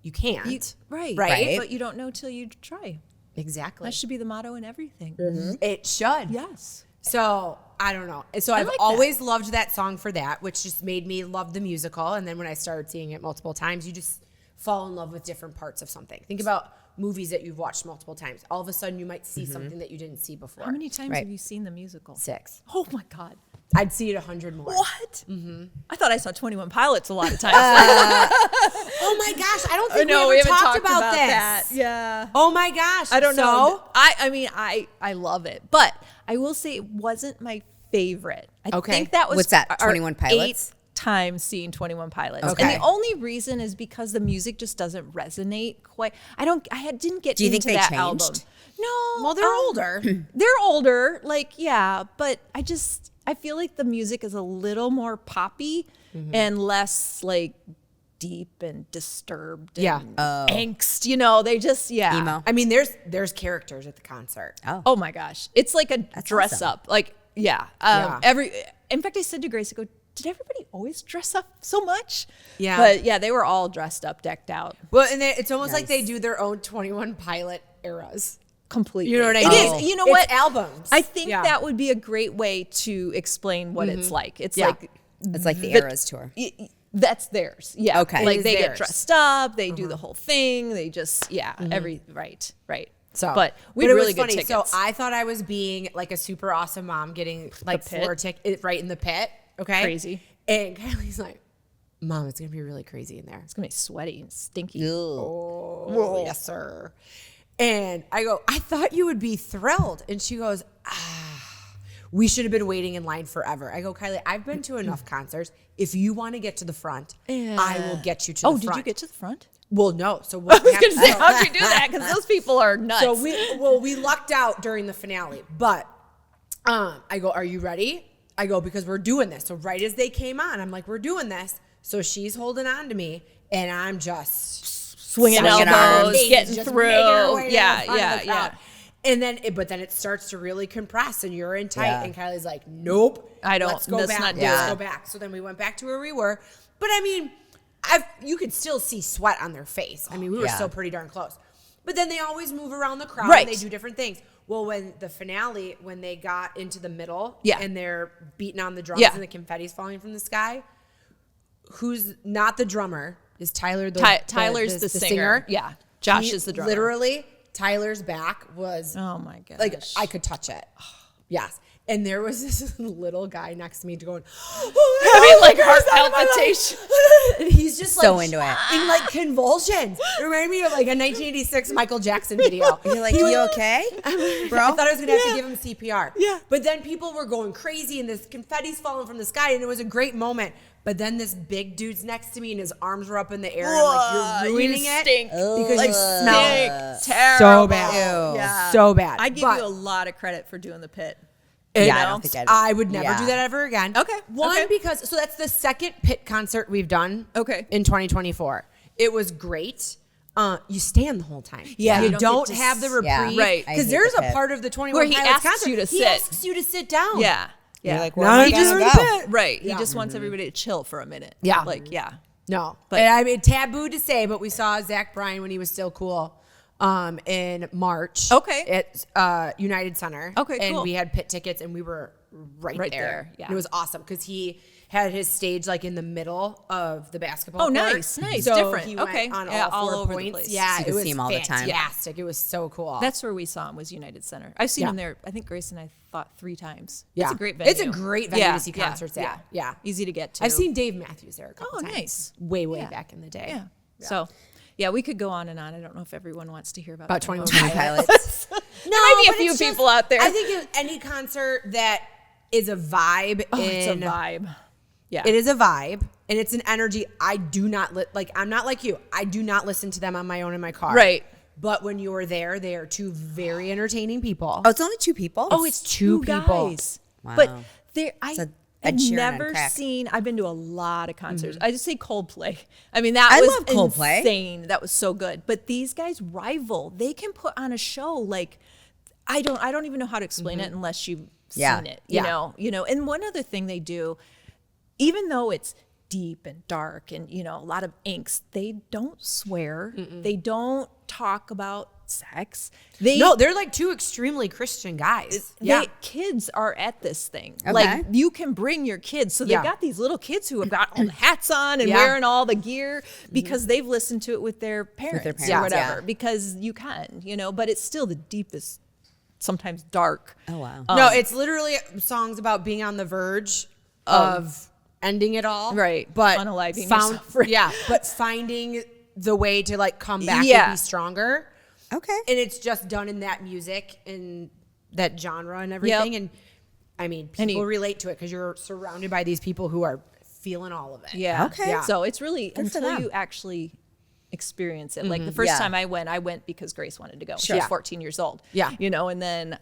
you can't. Right. Right. But you don't know till you try. Exactly. That should be the motto in everything. It should. Yes. So I don't know. So I've like that. always loved that song for that, which just made me love the musical. And then when I started seeing it multiple times, you just fall in love with different parts of something. Think about movies that you've watched multiple times. All of a sudden, you might see something that you didn't see before. How many times Right. have you seen the musical? 6. Oh my God. I'd see it 100 more. What? I thought I saw 21 Pilots a lot of times. Oh my gosh! I don't think we ever talked about this. that. Yeah. Oh my gosh! I don't So, know. I mean, I love it, but I will say it wasn't my favorite. I Okay. think that was What's that, our 21 Pilots? 8th time seeing 21 Pilots. Okay. And the only reason is because the music just doesn't resonate quite. Didn't get Do you think into they that changed? album. No. Well, they're older. They're older, like, yeah, but I feel like the music is a little more poppy and less like deep and disturbed Yeah. and angst, they just, yeah. Emo. I mean, there's characters at the concert. Oh my gosh. It's like a dress awesome. up. Like, yeah. Yeah. In fact, I said to Grace, I go, did everybody always dress up so much? Yeah. But yeah, they were all dressed up, decked out Well, and it's almost like they do their own 21 Pilot eras. completely. You know what I It mean? is. You know It's what? albums. I think Yeah. that would be a great way to explain what it's like. It's Yeah. like It's like the Eras tour. that's theirs. Yeah. Okay. Like It is they get theirs. dressed up, they do the whole thing. They just right. So, but we it really was good funny. tickets. So I thought I was being like a super awesome mom, getting like pit? floor ticket right in the pit. Okay, Crazy. And Kylie's like, "Mom, it's gonna be really crazy in there." It's gonna be sweaty and stinky. Oh, yes, sir. And I go, "I thought you would be thrilled," and she goes, "We should have been waiting in line forever." I go, "Kylie, I've been to enough concerts. If you want to get to the front, I will get you to the front." Oh, did you get to the front? Well, no. So what I was gonna say, how'd you do that? Because those people are nuts. So we lucked out during the finale, but I go, "Are you ready?" I go, "Because we're doing this." So right as they came on, I'm like, "We're doing this." So she's holding on to me, and I'm just swinging Swinging elbows, arms. getting just through. making her way to the Yeah, front of yeah, the yeah. crowd. And then, but then it starts to really compress, and you're in tight. Yeah. And Kylie's like, "Nope, I don't- Let's go let's back. not do Let's it." go back." So then we went back to where we were. But I mean, you could still see sweat on their face. I mean, we were Yeah. still pretty darn close. But then they always move around the crowd Right. and they do different things. Well, when the finale, when they got into the middle, Yeah. and they're beating on the drums Yeah. and the confetti's falling from the sky, who's not the drummer is Tyler. Tyler's the singer. Yeah, Josh is the drummer. Literally, Tyler's back was Oh my gosh. like I could touch it. Yes. And there was this little guy next to me going, Having like heart palpitation. and he's just So like into it. in like convulsions. It reminded me of like a 1986 Michael Jackson video. You're like, you okay, bro? I thought I was gonna have to give him CPR. Yeah. But then people were going crazy and this confetti's falling from the sky and it was a great moment. But then this big dude's next to me and his arms were up in the air and I'm like, you're ruining it stink. because you smell Terrible. so bad. Ew. Yeah. So bad. I give But you a lot of credit for doing the pit. Yeah, I know? don't think I would never yeah. do that ever again. Okay, One, okay. because, so that's the second pit concert we've done Okay. in 2024. It was great. You stand the whole time. Yeah. You You don't don't get to have the yeah. reprieve. Right. I Because hate there's the a pit. part of the 21 Where he Pilots asks concert, you to he sit. asks you to sit down. Yeah. You're Yeah. like, where Now am I you just gonna were go? the pit. Right. He Yeah. just wants everybody to chill for a minute. Yeah. Like, yeah. No. But- And I mean, taboo to say, but we saw Zach Bryan when he was still cool in March. Okay. At United Center. Okay, And cool. we had pit tickets and we were right Right there. there, yeah. And it was awesome because he had his stage like in the middle of the basketball Oh, court. nice, nice, So different. he went Okay. on Yeah, all all four over the points. place. Yeah, So you it could was see him all the time. fantastic. It was so cool. That's where we saw him, was United Center. I've seen Yeah. him there, I think Grace and I thought 3 times. Yeah. It's a great venue. It's a great venue to see concerts at. Yeah. Easy to get to. I've seen Dave Matthews there a couple Oh, times. nice. Way Yeah. back in the day. Yeah. So, yeah, we could go on and on. I don't know if everyone wants to hear about 21 Pilots. No, might be a but few it's just- people out there. I think any concert that is a vibe It's a vibe. Yeah. It is a vibe and it's an energy. I do not like. I'm not like you. I do not listen to them on my own in my car. Right. But when you're there, they are two very entertaining people. Oh, it's only 2 people. Oh, it's two people. guys. Wow. But there, It's a I've Ed Sheeran on never crack. seen. I've been to a lot of concerts. I just say Coldplay. I mean, that I was love Coldplay. insane. That was so good. But these guys rival. They can put on a show like I don't even know how to explain it unless you've Yeah. seen it. Yeah. You know. And one other thing they do, even though it's deep and dark and a lot of inks, they don't swear. They don't talk about sex. No, they're like two extremely Christian guys. Kids are at this thing. Okay. Like you can bring your kids. So they've Yeah. got these little kids who have got all the hats on and Yeah. wearing all the gear because they've listened to it with their parents, parents, or whatever. yeah. Because you can, but it's still the deepest, sometimes dark. Oh, wow. No, it's literally songs about being on the verge of ending it all. Right. But Unaliving yourself. Yeah. But finding the way to like come back Yeah. and be stronger. Okay. And it's just done in that music and that genre and everything. And I mean, people relate to it because you're surrounded by these people who are feeling all of it. Yeah. Okay. Yeah. So it's really for until them. you actually experience it. Like the first Yeah. time I went because Grace wanted to go. She Sure. was Yeah. 14 years old. Yeah. And then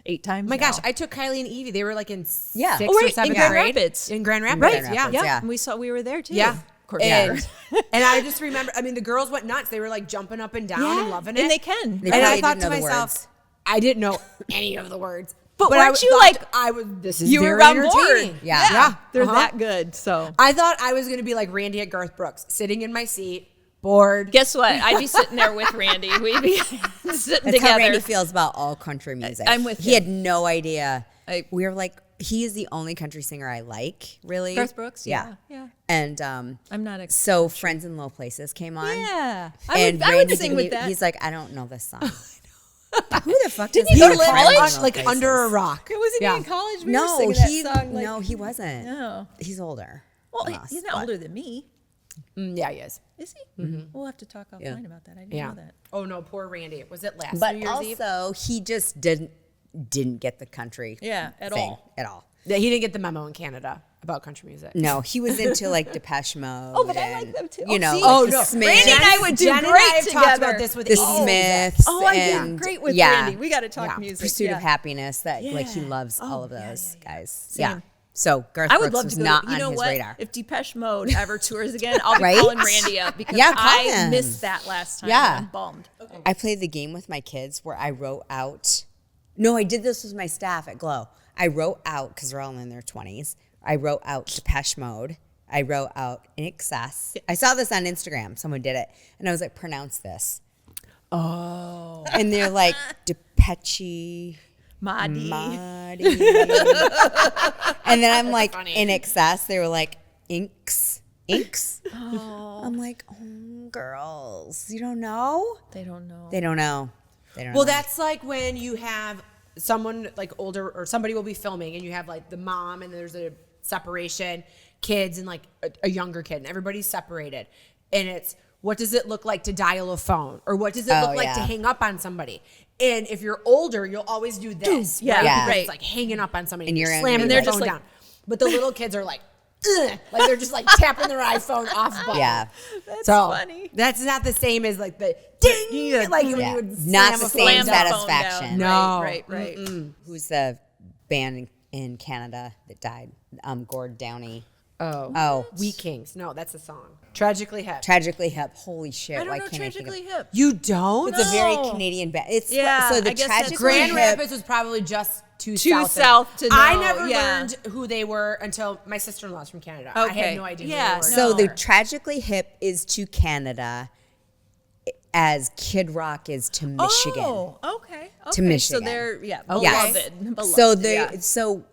8 times. Oh my gosh, now. I took Kylie and Evie. They were like in Yeah. 6th Oh, or right, 7th in Grand grade. Rapids. In Grand Rapids, Right. yeah. Yeah. And we were there too. Yeah. Of course. And, and I just remember, I mean, the girls went nuts. They were like jumping up and down and loving it. And they can. They And I probably thought didn't to know the myself, words. I didn't know any of the words. But I weren't you thought like- I was? This is You were very on entertaining. board. Yeah. They're Uh-huh. that good. So I thought I was gonna be like Randy at Garth Brooks, sitting in my seat, bored. guess what? I'd be sitting there with Randy. We'd be sitting That's together. how Randy feels about all country music. I'm with He you. had no idea. I- We were like, he is the only country singer I like, really. Garth Brooks? Yeah. Yeah. And I'm not a so Friends in Low Places came on. Yeah. And I would Randy sing didn't with e- that. He's like, I don't know this song. Who the fuck does he know go to Friends in college? Low like Places? under a rock. Wasn't Yeah. he in college? We were No, singing he that song, like- no, he wasn't. No. He's older. Well, than us, he's not but- older than me. Yeah, he is. Is he? We'll have to talk offline about that. I didn't Yeah. know that. Oh no, poor Randy. Was it last But New Year's Eve? also, he just didn't get the country. Yeah, at thing all. At all. Yeah, he didn't get the memo in Canada about country music. No, he was into like Depeche Mode. Oh, but I and, like them too. You know, see? like Oh, the no. Smiths. Randy and I would do Jen and great I have together. talked about this with the Eve. Smiths. Oh, I and, do great with yeah, Randy. We got to talk Yeah. music. Pursuit yeah. of Happiness. That like he Yeah. loves all of Oh, yeah, those yeah, yeah. guys. Same. Yeah. So Garth I would Brooks love was to go. not You know on his what? radar. If Depeche Mode ever tours again, I'll be Right? calling Randy up because Yeah, call I him. missed that last time. Yeah. I'm bummed. Okay. I played the game with my kids where I wrote out. No, I did this with my staff at Glow. I wrote out because they're all in their 20s. I wrote out Depeche Mode. I wrote out In Excess. I saw this on Instagram. Someone did it, and I was like, "Pronounce this." Oh. And they're like Depeche. Madi. Madi. And then I'm like, In Excess. They were like, Inks. Oh. I'm like, oh, girls, you don't know? They don't know. They don't know. They don't Well, know. that's like when you have someone like older or somebody will be filming and you have like the mom and there's a separation, kids and like a younger kid and everybody's separated. And it's, what does it look like to dial a phone? Or what does it look like to hang up on somebody? And if you're older, you'll always do this. Right. It's like hanging up on somebody and you're slamming their phone down. But the little kids are like, ugh, like they're just like tapping their iPhone off button. Yeah. That's funny. That's not the same as like the ding, like when you would not slam the a same phone down. satisfaction. No. Right. Who's the band in Canada that died? Gord Downey. Oh, We Kings. No, that's a song. Tragically Hip. Tragically Hip. Holy shit! I don't Why know can't Tragically I think Hip. You don't? It's a very Canadian band. It's Yeah, so the I guess Tragically that's Grand Hip. Rapids was probably just too south to know. I never Yeah. learned who they were until my sister-in-law's from Canada. I had no idea who they were. So No. the Tragically Hip is to Canada as Kid Rock is to Michigan. Oh, okay. To Michigan. So they're beloved. Yes. Beloved, So the yeah. so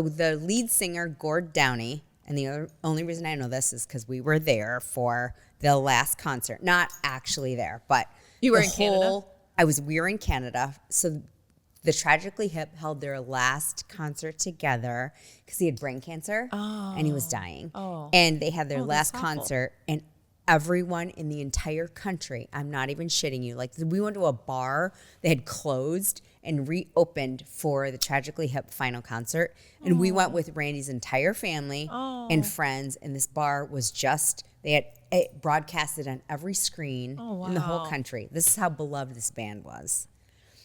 the lead singer Gord Downey, and the only reason I know this is because we were there for the last concert. Not actually there, but You were the in Canada? We were in Canada. So the Tragically Hip held their last concert together because he had brain cancer and he was dying. And they had their last awful. concert, and everyone in the entire country, I'm not even shitting you, like we went to a bar that had closed and reopened for the Tragically Hip final concert, and we went with Randy's entire family and friends, and this bar was just, they had it broadcasted on every screen in the whole country. This is how beloved this band was.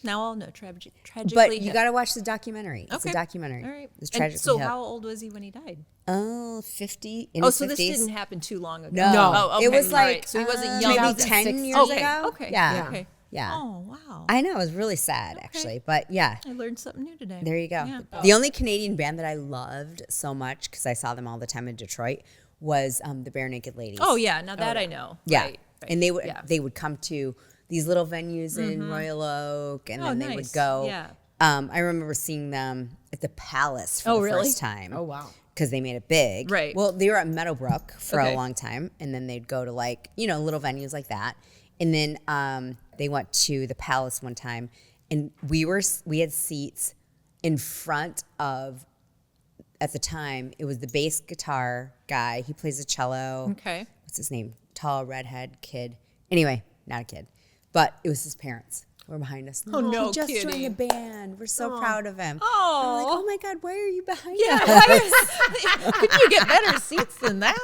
Now I'll know Tragically But you Hip. got to watch the documentary. It's Okay. a documentary. All right. It's And Tragically so Hip. how old was he when he died? 50 in Oh, his so 50s. this didn't happen too long ago. No. Oh, okay. It was All like right. So he wasn't young. maybe 10 years ago. Okay. Yeah. Okay. Yeah. Oh, wow. I know, it was really sad actually, but yeah. I learned something new today. There you go. Yeah. The only Canadian band that I loved so much because I saw them all the time in Detroit was the Bare Naked Ladies. Oh, yeah. Now that I know. Yeah. Right. And they would come to these little venues in Royal Oak, and then they would nice. go. Yeah. I remember seeing them at the Palace for the really? first time. Oh, wow. Because they made it big. Right. Well, they were at Meadowbrook for Okay. a long time, and then they'd go to like, little venues like that. And then they went to the Palace one time, and we had seats in front of, at the time, it was the bass guitar guy. He plays the cello. Okay. What's his name? Tall, redhead kid. Anyway, not a kid. But it was his parents were behind us. Oh, no He just joined kidding. the band. We're so proud of him. Oh. And we're like, oh my God, why are you behind Yeah. us? Couldn't you get better seats than that?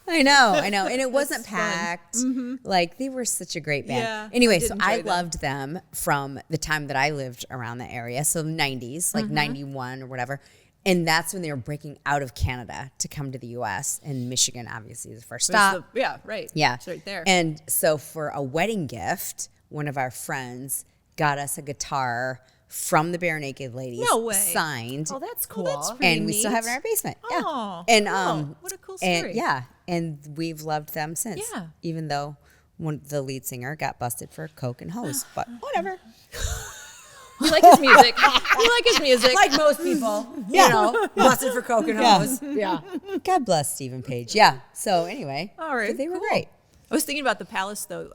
I know. And it wasn't packed. Like, they were such a great band. Yeah, Anyway, I did so enjoy I them. loved them from the time that I lived around the area. So 90s, like 91 or whatever. And that's when they were breaking out of Canada to come to the U.S. And Michigan, obviously, is the first stop. Yeah, right. Yeah. It's right there. And so for a wedding gift, one of our friends got us a guitar from the Bare Naked Ladies. No way. Signed. Oh, that's cool. that's pretty And we still neat. have it in our basement. Yeah. Oh, And cool. What a cool And story. yeah. And we've loved them since. Yeah. Even though the lead singer got busted for coke and hose. But whatever. You like his music. You like his music. Like most people, Yeah. busted for coke and Yeah. hose. Yeah. God bless Stephen Page. Yeah. So anyway. All right, But they were cool. great. I was thinking about the Palace, though.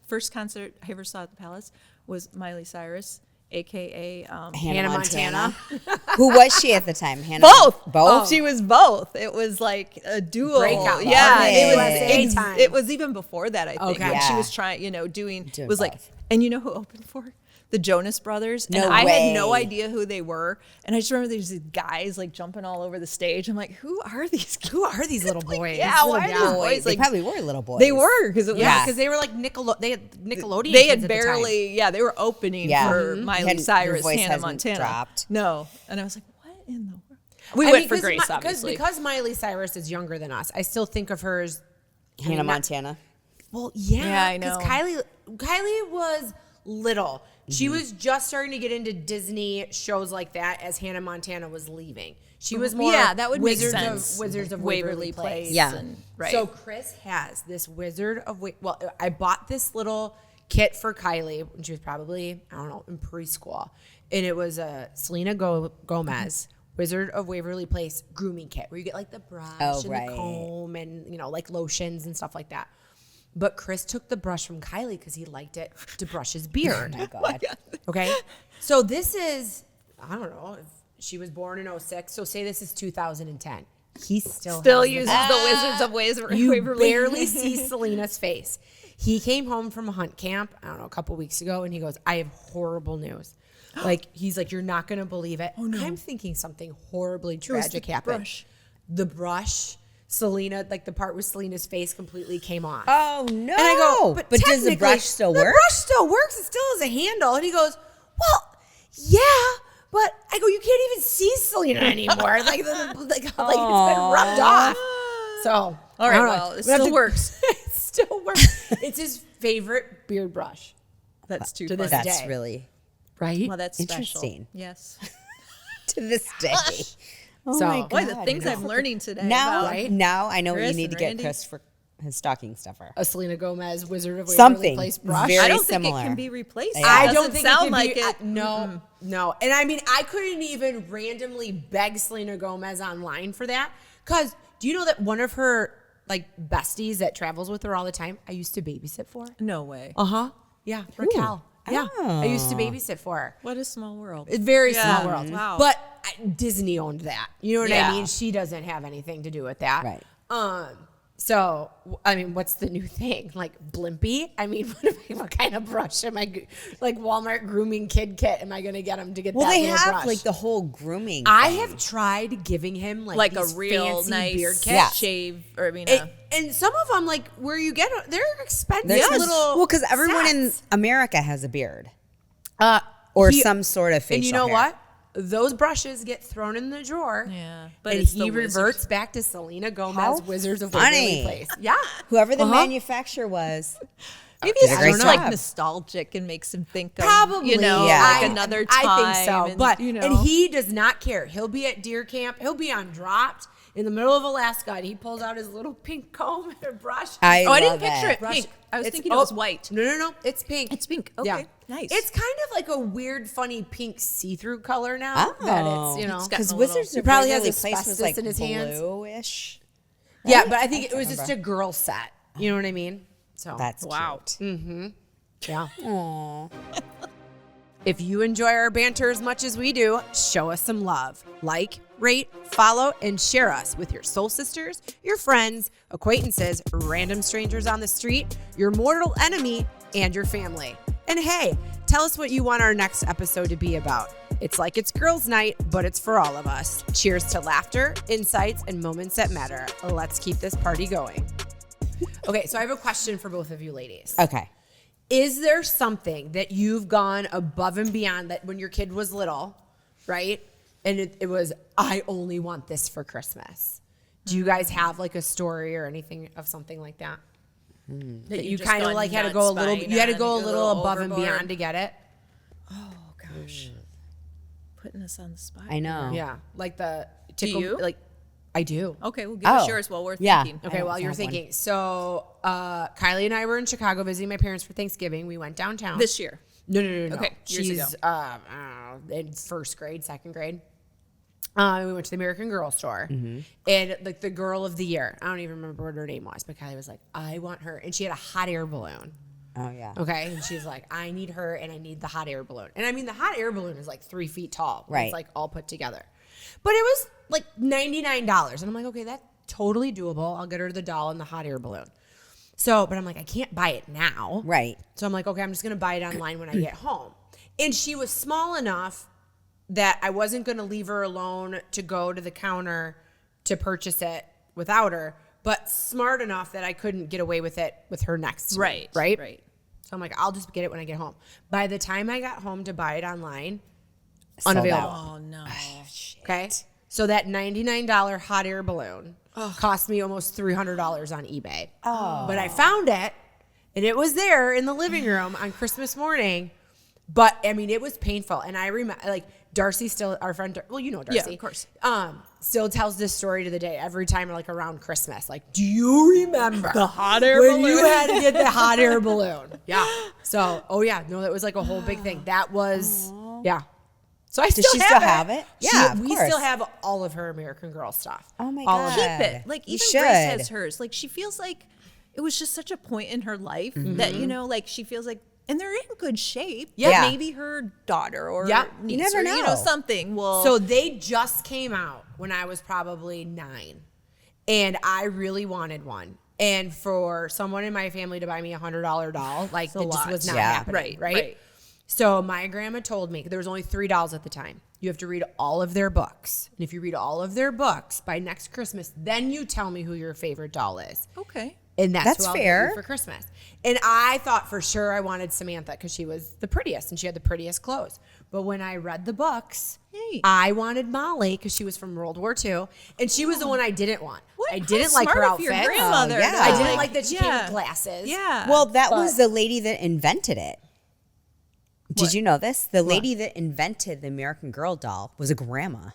First concert I ever saw at the Palace was Miley Cyrus, a.k.a. Hannah Montana. Montana. Who was she at the time? Hannah. Both. Both? She was both. It was like a duo. Breakout. Yeah. Love It it. was, time. it was even before that, I think. Okay. When she Yeah. was trying, doing was like, both. and you know who opened for her? The Jonas Brothers. No and I had no way. idea who they were. And I just remember these guys like jumping all over the stage. I'm like, who are these? Who are these little boys? Yeah, why are Little these boys? They Like, probably were little boys. they were because it was Yeah, because they were like they had Nickelodeon. they kids had at the time. barely, they were opening Yeah. for Mhm. Miley Hadn't- their Cyrus, voice Hannah hasn't Montana. dropped. No, and I was like, what in the world? We I went mean, for 'cause Grace, Mi- obviously. because Miley Cyrus is younger than us. I still think of her as Hannah Montana. Well, yeah, Yeah, I know. Because Kylie was little. She was just starting to get into Disney shows like that as Hannah Montana was leaving. She was more that would make Wizards sense. of Wizards of Waverly Place. Yeah. Right. So Chris has this I bought this little kit for Kylie when she was probably, I don't know, in preschool. And it was a Selena Gomez Wizard of Waverly Place grooming kit where you get like the brush and right. the comb and, like lotions and stuff like that. But Chris took the brush from Kylie because he liked it to brush his beard. Oh my God. Okay? So this is I don't know, if she was born in 06, so say this is 2010. He still uses the Wizards of Waverly. You barely see Selena's face. He came home from a hunt camp, I don't know, a couple weeks ago, and he goes, I have horrible news. Like, he's like, you're not going to believe it. Oh, no. I'm thinking something horribly tragic happened. The brush. Selena, like the part with Selena's face completely came off. Oh, no. And I go, but does the brush still work? The brush still works. It still has a handle. And he goes, well, yeah. But I go, you can't even see Selena anymore. Like it's been rubbed off. So, all right, well, it still works. It still works. It's his favorite beard brush. That's too to this funny. day. That's really Right? Well, that's interesting. Special. Yes. To this day. Oh So, my God. Boy, the things I'm learning today. Now, about now I know what you Chris need to and get Randy. Chris for his stocking stuffer. a Selena Gomez Wizard of Waverly Something Place brush. very I don't similar. think it can be replaced. Yeah. I It don't doesn't think sound it like can be, it. No. And I mean, I couldn't even randomly beg Selena Gomez online for that. Because do you know that one of her like besties that travels with her all the time, I used to babysit for? No way. Uh-huh. Yeah, Raquel. Yeah, I used to babysit for her. What a small world. It's very Yeah. small world. Wow. But Disney owned that. You know what I Yeah. mean? She doesn't have anything to do with that. Right. So, I mean, what's the new thing? Like Blimpie? I mean, what kind of brush am I, like Walmart grooming kid kit, am I going to get him to get Well, that they little have brush? like the whole grooming I thing. have tried giving him like a these real fancy nice beard kits. Yeah. shave, or I mean, And some of them, like where you get, they're expensive There's little. well, because everyone sets. in America has a beard Or some sort of facial And you know hair. what? Those brushes get thrown in the drawer. yeah. But it's he the Wizards. reverts back to Selena Gomez, How Wizards of funny. Waverly Place. Yeah. Whoever the Uh-huh. manufacturer was. Maybe did a it's great just like job. nostalgic and makes him think of, Probably, you know, Yeah. like another time. I think so, and, but you know, and he does not care. He'll be at deer camp. He'll be on Dropped in the middle of Alaska, and he pulls out his little pink comb and brush. I I didn't love picture it Brush. pink. I was It's- thinking it was white. No, it's pink. It's pink. Okay, nice. It's kind of like a weird, funny pink see-through color now. Oh, That it's, you know, It's got- because Gotten a little- Wizards He of probably has Waverly Place was asbestos like in his hands. bluish. yeah, Right? but I think I it was can't just a girl set. You know what I mean? So That's Wow. cute. yeah. Aw. If you enjoy our banter as much as we do, show us some love. Like, rate, follow, and share us with your soul sisters, your friends, acquaintances, random strangers on the street, your mortal enemy, and your family. And hey, tell us what you want our next episode to be about. It's like it's girls' night, but it's for all of us. Cheers to laughter, insights, and moments that matter. Let's keep this party going. Okay, so I have a question for both of you ladies. Okay. Is there something that you've gone above and beyond that when your kid was little, right? And it was, I only want this for Christmas. Do you guys have like a story or anything of something like that? That you just kind of gone like had to nuts go a little, buying you had to on, go a go a little little above and overboard? beyond to get it? Oh gosh, putting us on the spot. I know. Yeah. Like the, you? Like, I do. Okay, well, give us Oh, yours while we're yeah. thinking. I Okay, don't while you're have one. thinking. So Kylie and I were in Chicago visiting my parents for Thanksgiving. We went downtown. This year. No. Okay, years She's in first grade, second grade. We went to the American Girl store, and like the girl of the year, I don't even remember what her name was, but Kylie was like, I want her, and she had a hot air balloon. Oh, yeah. Okay, and she's like, I need her, and I need the hot air balloon. And I mean, the hot air balloon is like 3 feet tall. Right. It's like all put together, but it was like $99, and I'm like, okay, that's totally doable. I'll get her the doll and the hot air balloon. So, but I'm like, I can't buy it now. Right. So I'm like, okay, I'm just going to buy it online when I get home. And she was small enough that I wasn't going to leave her alone to go to the counter to purchase it without her, but smart enough that I couldn't get away with it with her next to me, right? So I'm like, I'll just get it when I get home. By the time I got home to buy it online, Sold unavailable. out. Oh no. Okay. So that $99 hot air balloon cost me almost $300 on eBay. Oh. But I found it, and it was there in the living room on Christmas morning. But I mean, it was painful, and I remember like Darcy still, our friend. Well, you know Darcy, Yeah, of course. Still tells this story to the day every time, like around Christmas. Like, do you remember The hot air when balloon? you had to get the hot air balloon? Yeah. So, oh yeah, no, that was like a whole big thing. That was yeah. So I Does she still have it? Yeah, of we course. still have all of her American Girl stuff. Oh, my All of God. it. Keep it. Like You even should. Grace has hers. Like she feels like it was just such a point in her life that, you know, like she feels like, And they're in good shape. Yeah. Maybe her daughter or Yeah. niece You never or, know. something will. So they just came out when I was probably 9, and I really wanted one. And for someone in my family to buy me $100 doll, like it just was not happening, right? So my grandma told me there was only 3 dolls at the time. You have to read all of their books, and if you read all of their books by next Christmas, then you tell me who your favorite doll is. Okay. And that's who I'll get fair. you for Christmas. And I thought for sure I wanted Samantha because she was the prettiest and she had the prettiest clothes. But when I read the books, I wanted Molly because she was from World War II, and she was the one I didn't want. What? I How didn't like her smart of outfit. your grandmother. yeah. I didn't like that she came with glasses. Yeah. Well, that was the lady that invented it. Did you know this? The lady that invented the American Girl doll was a grandma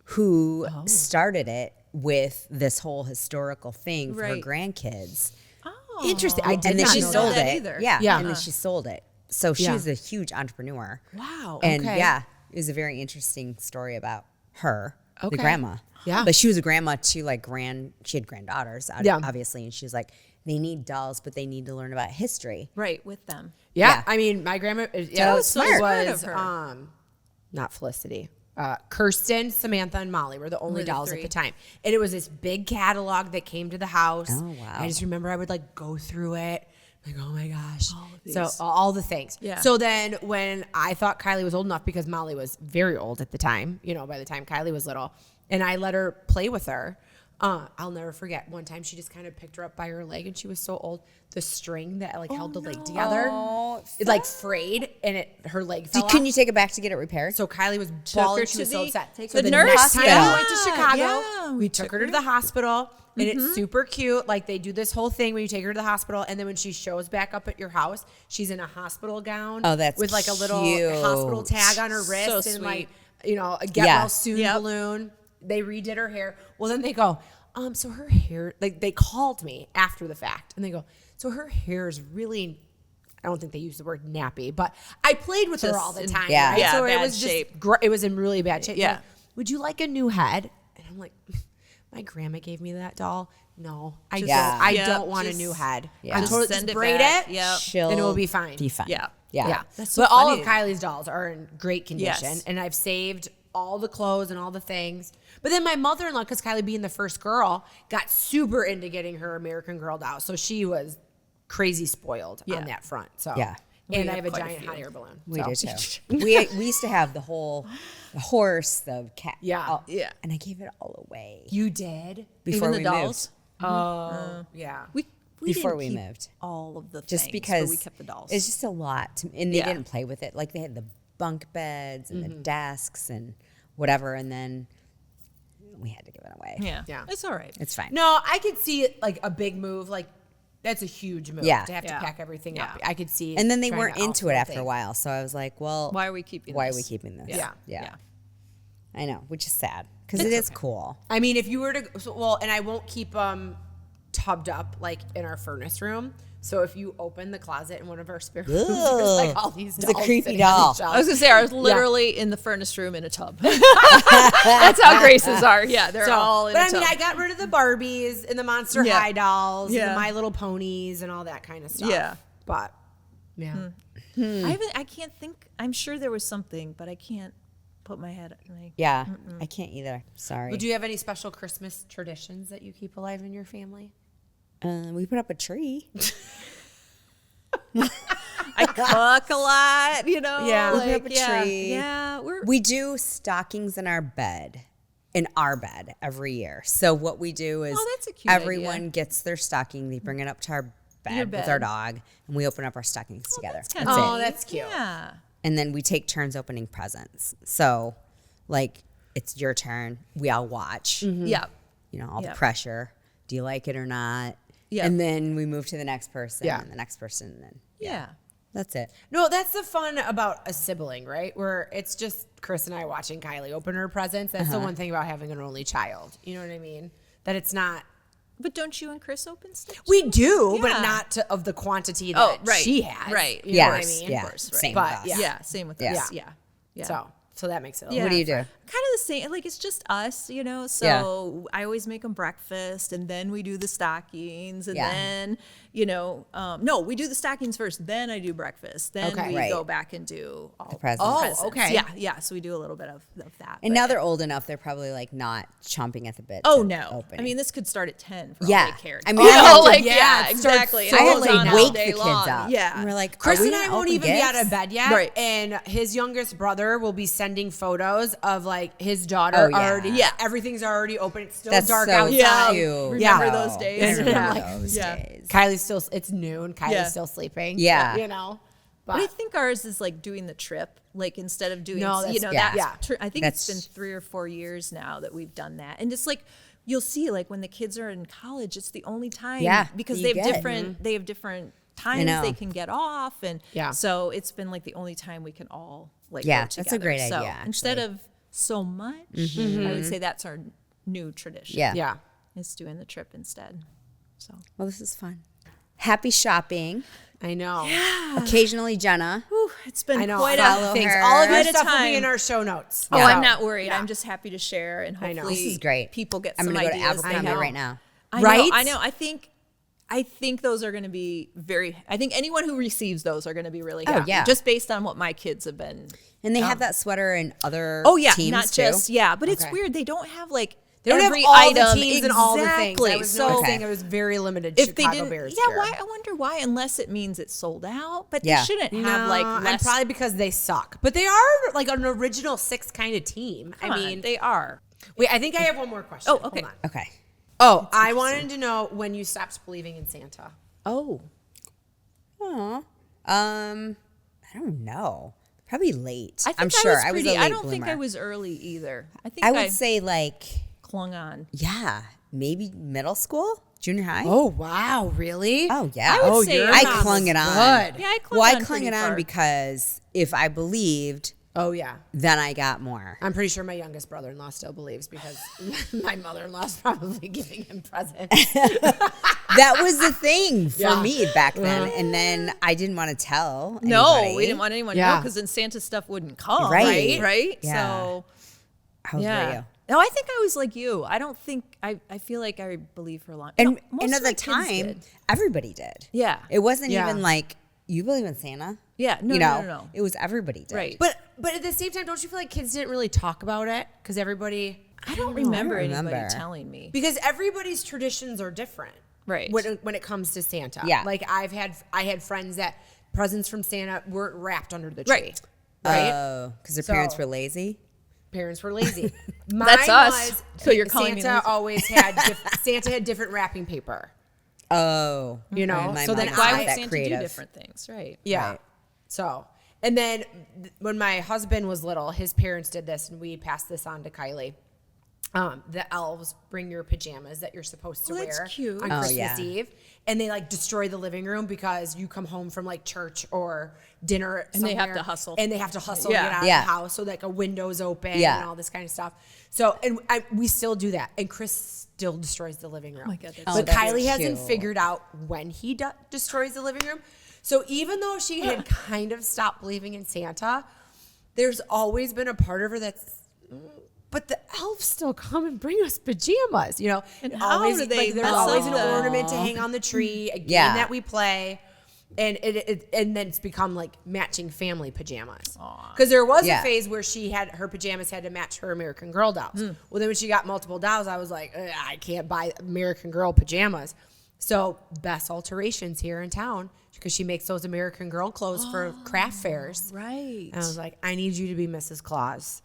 who started it with this whole historical thing for her Right. grandkids. Oh. Interesting. I did And then not she know sold that. it. either. Yeah. Yeah. And then she sold it. So she Yeah. was a huge entrepreneur. Wow. And Okay. yeah, it was a very interesting story about her, Okay. the grandma. Yeah. But she was a grandma to she had granddaughters, Yeah. obviously. And she was like, they need dolls, but they need to learn about history. Right, with them. Yeah. Yeah. I mean, my grandma That was she smart was of her. not Felicity. Kirsten, Samantha, and Molly were the only Were the dolls at 3. the time. And it was this big catalog that came to the house. Oh, wow. I just remember I would like go through it. Like, oh my gosh. these. So all the things. Yeah. So then when I thought Kylie was old enough, because Molly was very old at the time, by the time Kylie was little, and I let her play with her. I'll never forget. One time she just kind of picked her up by her leg, and she was so old. The string that like held the leg together, it like frayed, and her leg fell off. Couldn't you take it back to get it repaired? So Kylie was her bawling. She to was so the- upset. take So her to the the next time hospital. we went to Chicago, Yeah, we took her to the hospital, and it's super cute. Like they do this whole thing when you take her to the hospital, and then when she shows back up at your house, she's in a hospital gown. Oh, that's with like a little cute. hospital tag on her wrist, and like a get Yeah. well soon Yep. balloon. They redid her hair. Well, then they go, so her hair. Like they called me after the fact, and they go, so her hair is really. I don't think they use the word nappy, but I played with her Just all the in- time. Yeah. Right? Yeah, So it bad was shape. just it was in really bad shape. Yeah. They're like, would you like a new head? And I'm like, my grandma gave me that doll. No, I Yeah. don't want a new head. Yeah. I'm Just totally send just it braid back. it, Yep. She'll and it will be fine. Be fine. Yeah. Yeah. Yeah. That's so but all funny. of Kylie's dolls are in great condition, Yes. and I've saved all the clothes and all the things. But then my mother-in-law, because Kylie being the first girl, got super into getting her American Girl doll. So she was crazy spoiled on that front. So Yeah. And We I have have a quite a giant few. hot air balloon. We so. did too. we used to have the horse, the cat. Yeah. all- Yeah. And I gave it all away You did? before Even we the dolls. moved. Oh, yeah. We Before didn't we keep moved. all of the Just things, because but we kept the dolls. it's just a lot. And they Yeah. didn't play with it. Like they had the bunk beds and the desks and whatever. And then we had to give it away. Yeah. It's all right. It's fine. No, I could see like a big move. Like that's a huge move Yeah. to have to pack everything up. Yeah. I could see. And then they trying weren't to into it outfit after a things. while. So I was like, well, Why are we keeping why this? are we keeping this? Yeah. Yeah. I know, which is sad because it is cool. I mean, if you were to, and I won't keep them tubbed up like in our furnace room. So if you open the closet in one of our spare rooms, there's like all these It's a dolls creepy sitting on doll. the shelf. I was gonna say I was literally in the furnace room in a tub. That's how Grace's are. Yeah, they're all in but a I tub. mean, I got rid of the Barbies and the Monster Yeah. High dolls and Yeah. the My Little Ponies and all that kind of stuff. Yeah. But, yeah. I can't think. I'm sure there was something, but I can't put my head. Like, Yeah, I can't either. Sorry. But do you have any special Christmas traditions that you keep alive in your family? We put up a tree. I cook a lot, Yeah. We Like, put up a tree. Yeah, We do stockings in our bed, every year. So what we do is Oh, that's a cute everyone idea. gets their stocking. They bring it up to our bed with bed. our dog, and we open up our stockings together. That's kind That's of it. Oh, that's cute. Yeah. And then we take turns opening presents. So, like, it's your turn. We all watch. Yeah. All the Yep. pressure. Do you like it or not? Yep. And then we move to the next person. Yeah. And the next person. And then Yeah. that's it. No, that's the fun about a sibling, right? Where it's just Chris and I watching Kylie open her presents. That's the one thing about having an only child. You know what I mean? That it's not. But don't you and Chris open stuff? We do, but Yeah. not of the quantity that she has. Right. You know what I Yes, mean? yeah. Of course, right. Same But, with us. yeah. Yeah. Same with Yeah. us. Yeah. Yeah. So that makes it a Yeah. What do you do? Kind kind of the same. Like, it's just us, you know? So I always make them breakfast, and then we do the stockings, and then, you know, no, we do the stockings first, then I do breakfast. Then we go back and do all the presents. presents. Oh, okay. Yeah. So we do a little bit of that. And now they're old enough, they're probably like not chomping at the bit. Oh, to no. open I mean, it. this could start at 10 for Yeah. all they cared. I mean, you I know, had to- like, yeah, it starts exactly. so It I had goes to on like all wake day the kids long. up. Yeah. And we're like, Chris are we and I gonna won't open even be out gifts? of bed yet. Right. And his youngest brother will be sending photos of like his daughter Oh, yeah. already. Yeah. Everything's already open. It's still That's dark so outside. Yeah. cute. Remember Yeah. those days? And I'm Yeah. like, Those Yeah. days. Kylie's still, it's noon. Kylie's Yeah. still sleeping. Yeah. You know? But I think ours is like doing the trip, like instead of doing, No, you that's- know, yeah. that's, I think it's been That's- 3 or 4 years now that we've done that. And it's like, you'll see like when the kids are in college, it's the only time because you they have get. different, they have different times know. they can get off. And Yeah. so it's been like the only time we can all like Yeah, go together. that's a great So idea, instead actually. of so much, I would say that's our new tradition. Yeah. Yeah. Is doing the trip instead. So Well, this is fun. Happy shopping. I know. Occasionally Jenna. whew, it's been I know. quite Follow a Thanks. her. All of your At a stuff will be time. in our show notes. Oh, Yeah. I'm not worried. Yeah. I'm just happy to share, and I know. hopefully This is great. people get I'm some gonna go to ideas. They Abercrombie have. right now. Right? I know. I think those are going to be I think anyone who receives those are going to be really happy. yeah. Just based on what my kids have been. And they have that sweater and other Oh yeah, teams not too. just but it's Okay. weird. They don't have like They don't every have all item the teams and all the things. Exactly. I was So noticing it was very limited if they Chicago didn't, Bears yeah, gear. why? I wonder why. Unless it means it's sold out, but Yeah. they shouldn't No, have like and less. probably because they suck. But they are like an original 6 kind of team. Come on, I mean, they are. wait, I think I have one more question. Oh, okay. Hold on. Okay. Oh, I wanted to know when you stopped believing in Santa. Oh, Aw. I don't know. Probably late. I think I'm sure I was a late I don't think bloomer. I was early either. I think I would say like, clung on. yeah, maybe middle school, junior high. Oh wow, really? Oh, yeah. I would say your I mom clung was it on. good. Yeah, I clung Well, I on clung pretty it on far. because if I believed, Oh yeah. then I got more. I'm pretty sure my youngest brother-in-law still believes because my mother-in-law's probably giving him presents. That was the thing for Yeah. me back then, and then I didn't want to tell. No, anybody. we didn't want anyone to Yeah. know because then Santa stuff wouldn't come. Right. Right. Yeah. So How old were yeah. you? No, I think I was like you. I don't think I feel like I believe for a long. And no, most and of at my the kids time, did. everybody did. Yeah. It wasn't Yeah. even like you believe in Santa. Yeah. No. you no, know, no. it was everybody did. Right. but at the same time, don't you feel like kids didn't really talk about it because everybody? I don't remember I don't anybody remember. telling me. Because everybody's traditions are different, Right. When it comes to Santa, Yeah. Like I had friends that presents from Santa weren't wrapped under the tree, Right. Right? Oh, because their So- parents were lazy. Parents were lazy. That's Mine us. was- So you're calling me Santa lazy. always had Santa had different wrapping paper. Oh, You know, My so mom then was Why not would that Santa creative. do different things? Right. Yeah. Right. So, and then when my husband was little, his parents did this, and we passed this on to Kylie. The elves bring your pajamas that you're supposed to Oh, that's wear cute. on Oh, Christmas yeah. Eve, and they like destroy the living room because you come home from like church or dinner, And they have somewhere, to hustle. and they have to hustle Yeah. to get out Yeah. of the house, so like a window's open Yeah. and all this kind of stuff. So, and we still do that, and Chris still destroys the living room. Oh my God, that's but so Kylie cute. hasn't figured out when he destroys the living room. So even though she had kind of stopped believing in Santa, there's always been a part of her that's, but the elves still come and bring us pajamas, you know. And how do they like, there's mess always up an the- ornament to hang on the tree, a game Yeah. that we play. And and then it's become like matching family pajamas. Because there was Yeah. a phase where her pajamas had to match her American Girl dolls. Well, then when she got multiple dolls, I was like, I can't buy American Girl pajamas. So Best Alterations here in town, because she makes those American Girl clothes for craft fairs. Right. And I was like, I need you to be Mrs. Claus.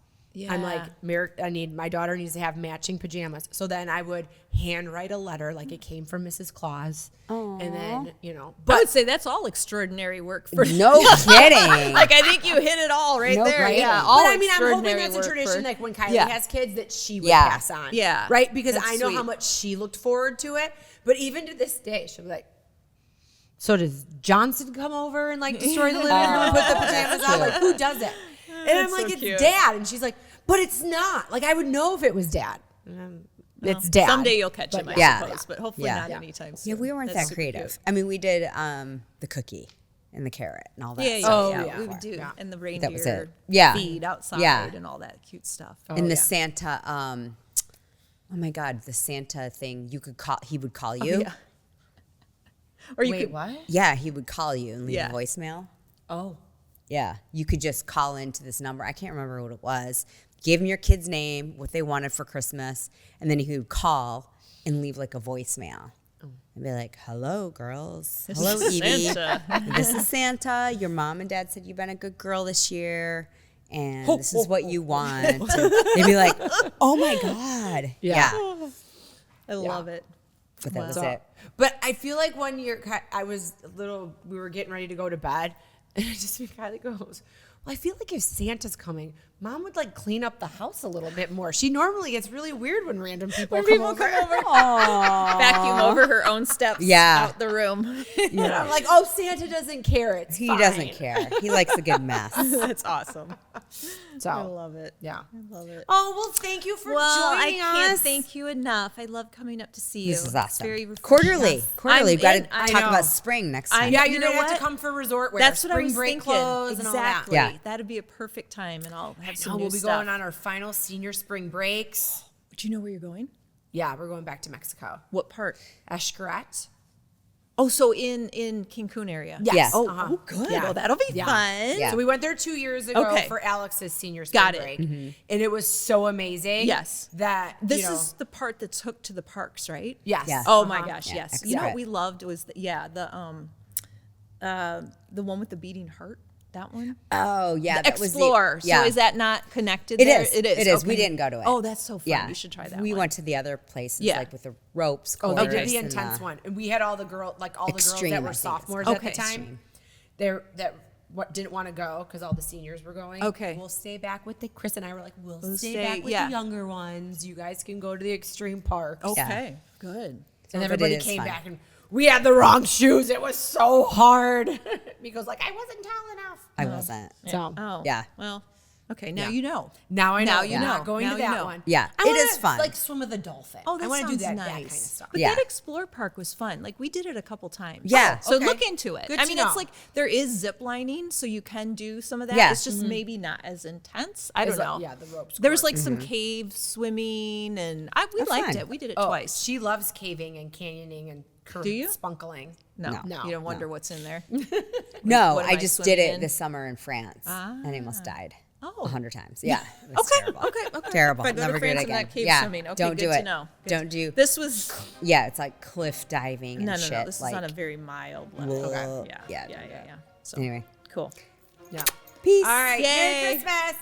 I'm like, my daughter needs to have matching pajamas. So then I would handwrite a letter like it came from Mrs. Claus. And then, you know. I would say that's all extraordinary work for No kidding. Like I think you hit it all right No there. kidding. Yeah. All But I mean, I'm hoping extraordinary that's a work tradition, for- like when Kylie Yeah. has kids, that she would Yeah. pass on. Yeah. Right? Because That's I know how sweet. much she looked forward to it. But even to this day, she'll be like, so does Johnson come over and like destroy the living room and put the pajamas on? Like, who does it? And I'm That's like, so it's cute. Dad. And she's like, but it's not. Like, I would know if it was Dad. It's Dad. Someday you'll catch him, I Yeah. suppose, but hopefully Yeah. not Yeah. anytime soon. Yeah, we weren't That's that super creative. cute. I mean, we did the cookie and the carrot and all that. Yeah, stuff. yeah. We would do, and the reindeer was it. Yeah. feed outside Yeah. and all that cute stuff. And the Santa, oh my God, the Santa thing, you could call, he would call you. Yeah. Or you Wait, could, what? Yeah, he would call you and leave Yeah. a voicemail. Oh. Yeah, you could just call into this number. I can't remember what it was. Give him your kid's name, what they wanted for Christmas, and then he would call and leave like a voicemail. And be like, hello, girls. Hello, is Evie. Santa. This is Santa. Your mom and dad said you've been a good girl this year. And this is what you want. And they'd be like, oh my God. Yeah. I love it. But that was So- it. But I feel like one year we were getting ready to go to bed, and Kylie goes, well, I feel like if Santa's coming, Mom would like clean up the house a little bit more. She normally gets really weird when random people come over. Vacuum over her own steps Yeah. out the room. And I'm like, oh, Santa doesn't care. It's He fine. doesn't care. He likes a good mess. That's awesome. So, I love it. yeah. I love it. Oh, well, thank you for Well, I joining can't us. thank you enough. I love coming up to see you. This is It's awesome. very refreshing. Quarterly. Quarterly. We've got to I talk know. about spring next I time. Yeah, You you're know going to have what? to come for resort wear, That's what I spring was break thinking. clothes and all that. Exactly. Yeah. That'd be a perfect time, and I'll have some So new we'll be stuff. going on our final senior spring breaks. Do you know where you're going? Yeah, we're going back to Mexico. What part? Escaret. Oh, so in Cancun area. Yes. Oh, Uh-huh. oh, good. Yeah. Well, that'll be Yeah. fun. Yeah. So we went there 2 years ago Okay. for Alex's senior spring Got it. break. And it was so amazing. Yes. That, This you know, is the part that's hooked to the parks, right? yes. Yeah. Oh my Uh-huh. gosh, Yeah, yes. You know what Express. we loved was the one with the beating heart. That one. Oh, yeah. That was Explore. yeah. So is that not connected? It there? is. It is. It is. Okay. We didn't go to it. Oh, that's so fun. Yeah. You should try that. We one. went to the other places, Yeah. like with the ropes. Oh, they course, did the and intense one. And we had all the girls, like all the girls Extreme, that I were think it's sophomores called. at the Okay. time. What didn't want to go because all the seniors were going. Okay. We'll stay back with the Chris and I were like, we'll stay stay- back with yeah. the younger ones. You guys can go to the extreme parks. Okay. Good. And But everybody it is came fun. back and we had the wrong shoes. It was so hard. Miko's like, I wasn't tall enough. I wasn't. So Oh. Yeah. Well. Okay. Now Yeah. you know. now I know. Now you I'm know. not going Now to you that know. one. Yeah, I it wanna, is fun. Like swim with a dolphin. Oh, that I want to sounds do that, nice. that kind of stuff. But Yeah. that Explore Park was fun. Like we did it a couple times. Yeah. So Okay. look into it. Good I to mean, know. it's like there is zip lining, so you can do some of that. Yeah. It's just maybe not as intense. I don't Is it- know. yeah, the ropes There was course. like some cave swimming, and we Oh, liked fun. it. We did it Oh, twice. she loves caving and canyoning and Do you? spunkling. No, No. you don't wonder what's in there. No, What am I I just did swimming it in? this summer in France and I almost died. Oh. 100 times. Yeah. It was Okay, terrible. okay. Terrible. If I go Never to do it France and again. that cave Yeah. swimming. Okay, Don't do good it. to know. Good Don't to- do. This was Yeah, it's like cliff diving and no. shit. This like, is on a very mild level. Ugh. Yeah, Yeah, yeah. don't do it. So Anyway. cool. Yeah. Peace. All right. Yay. Merry Christmas.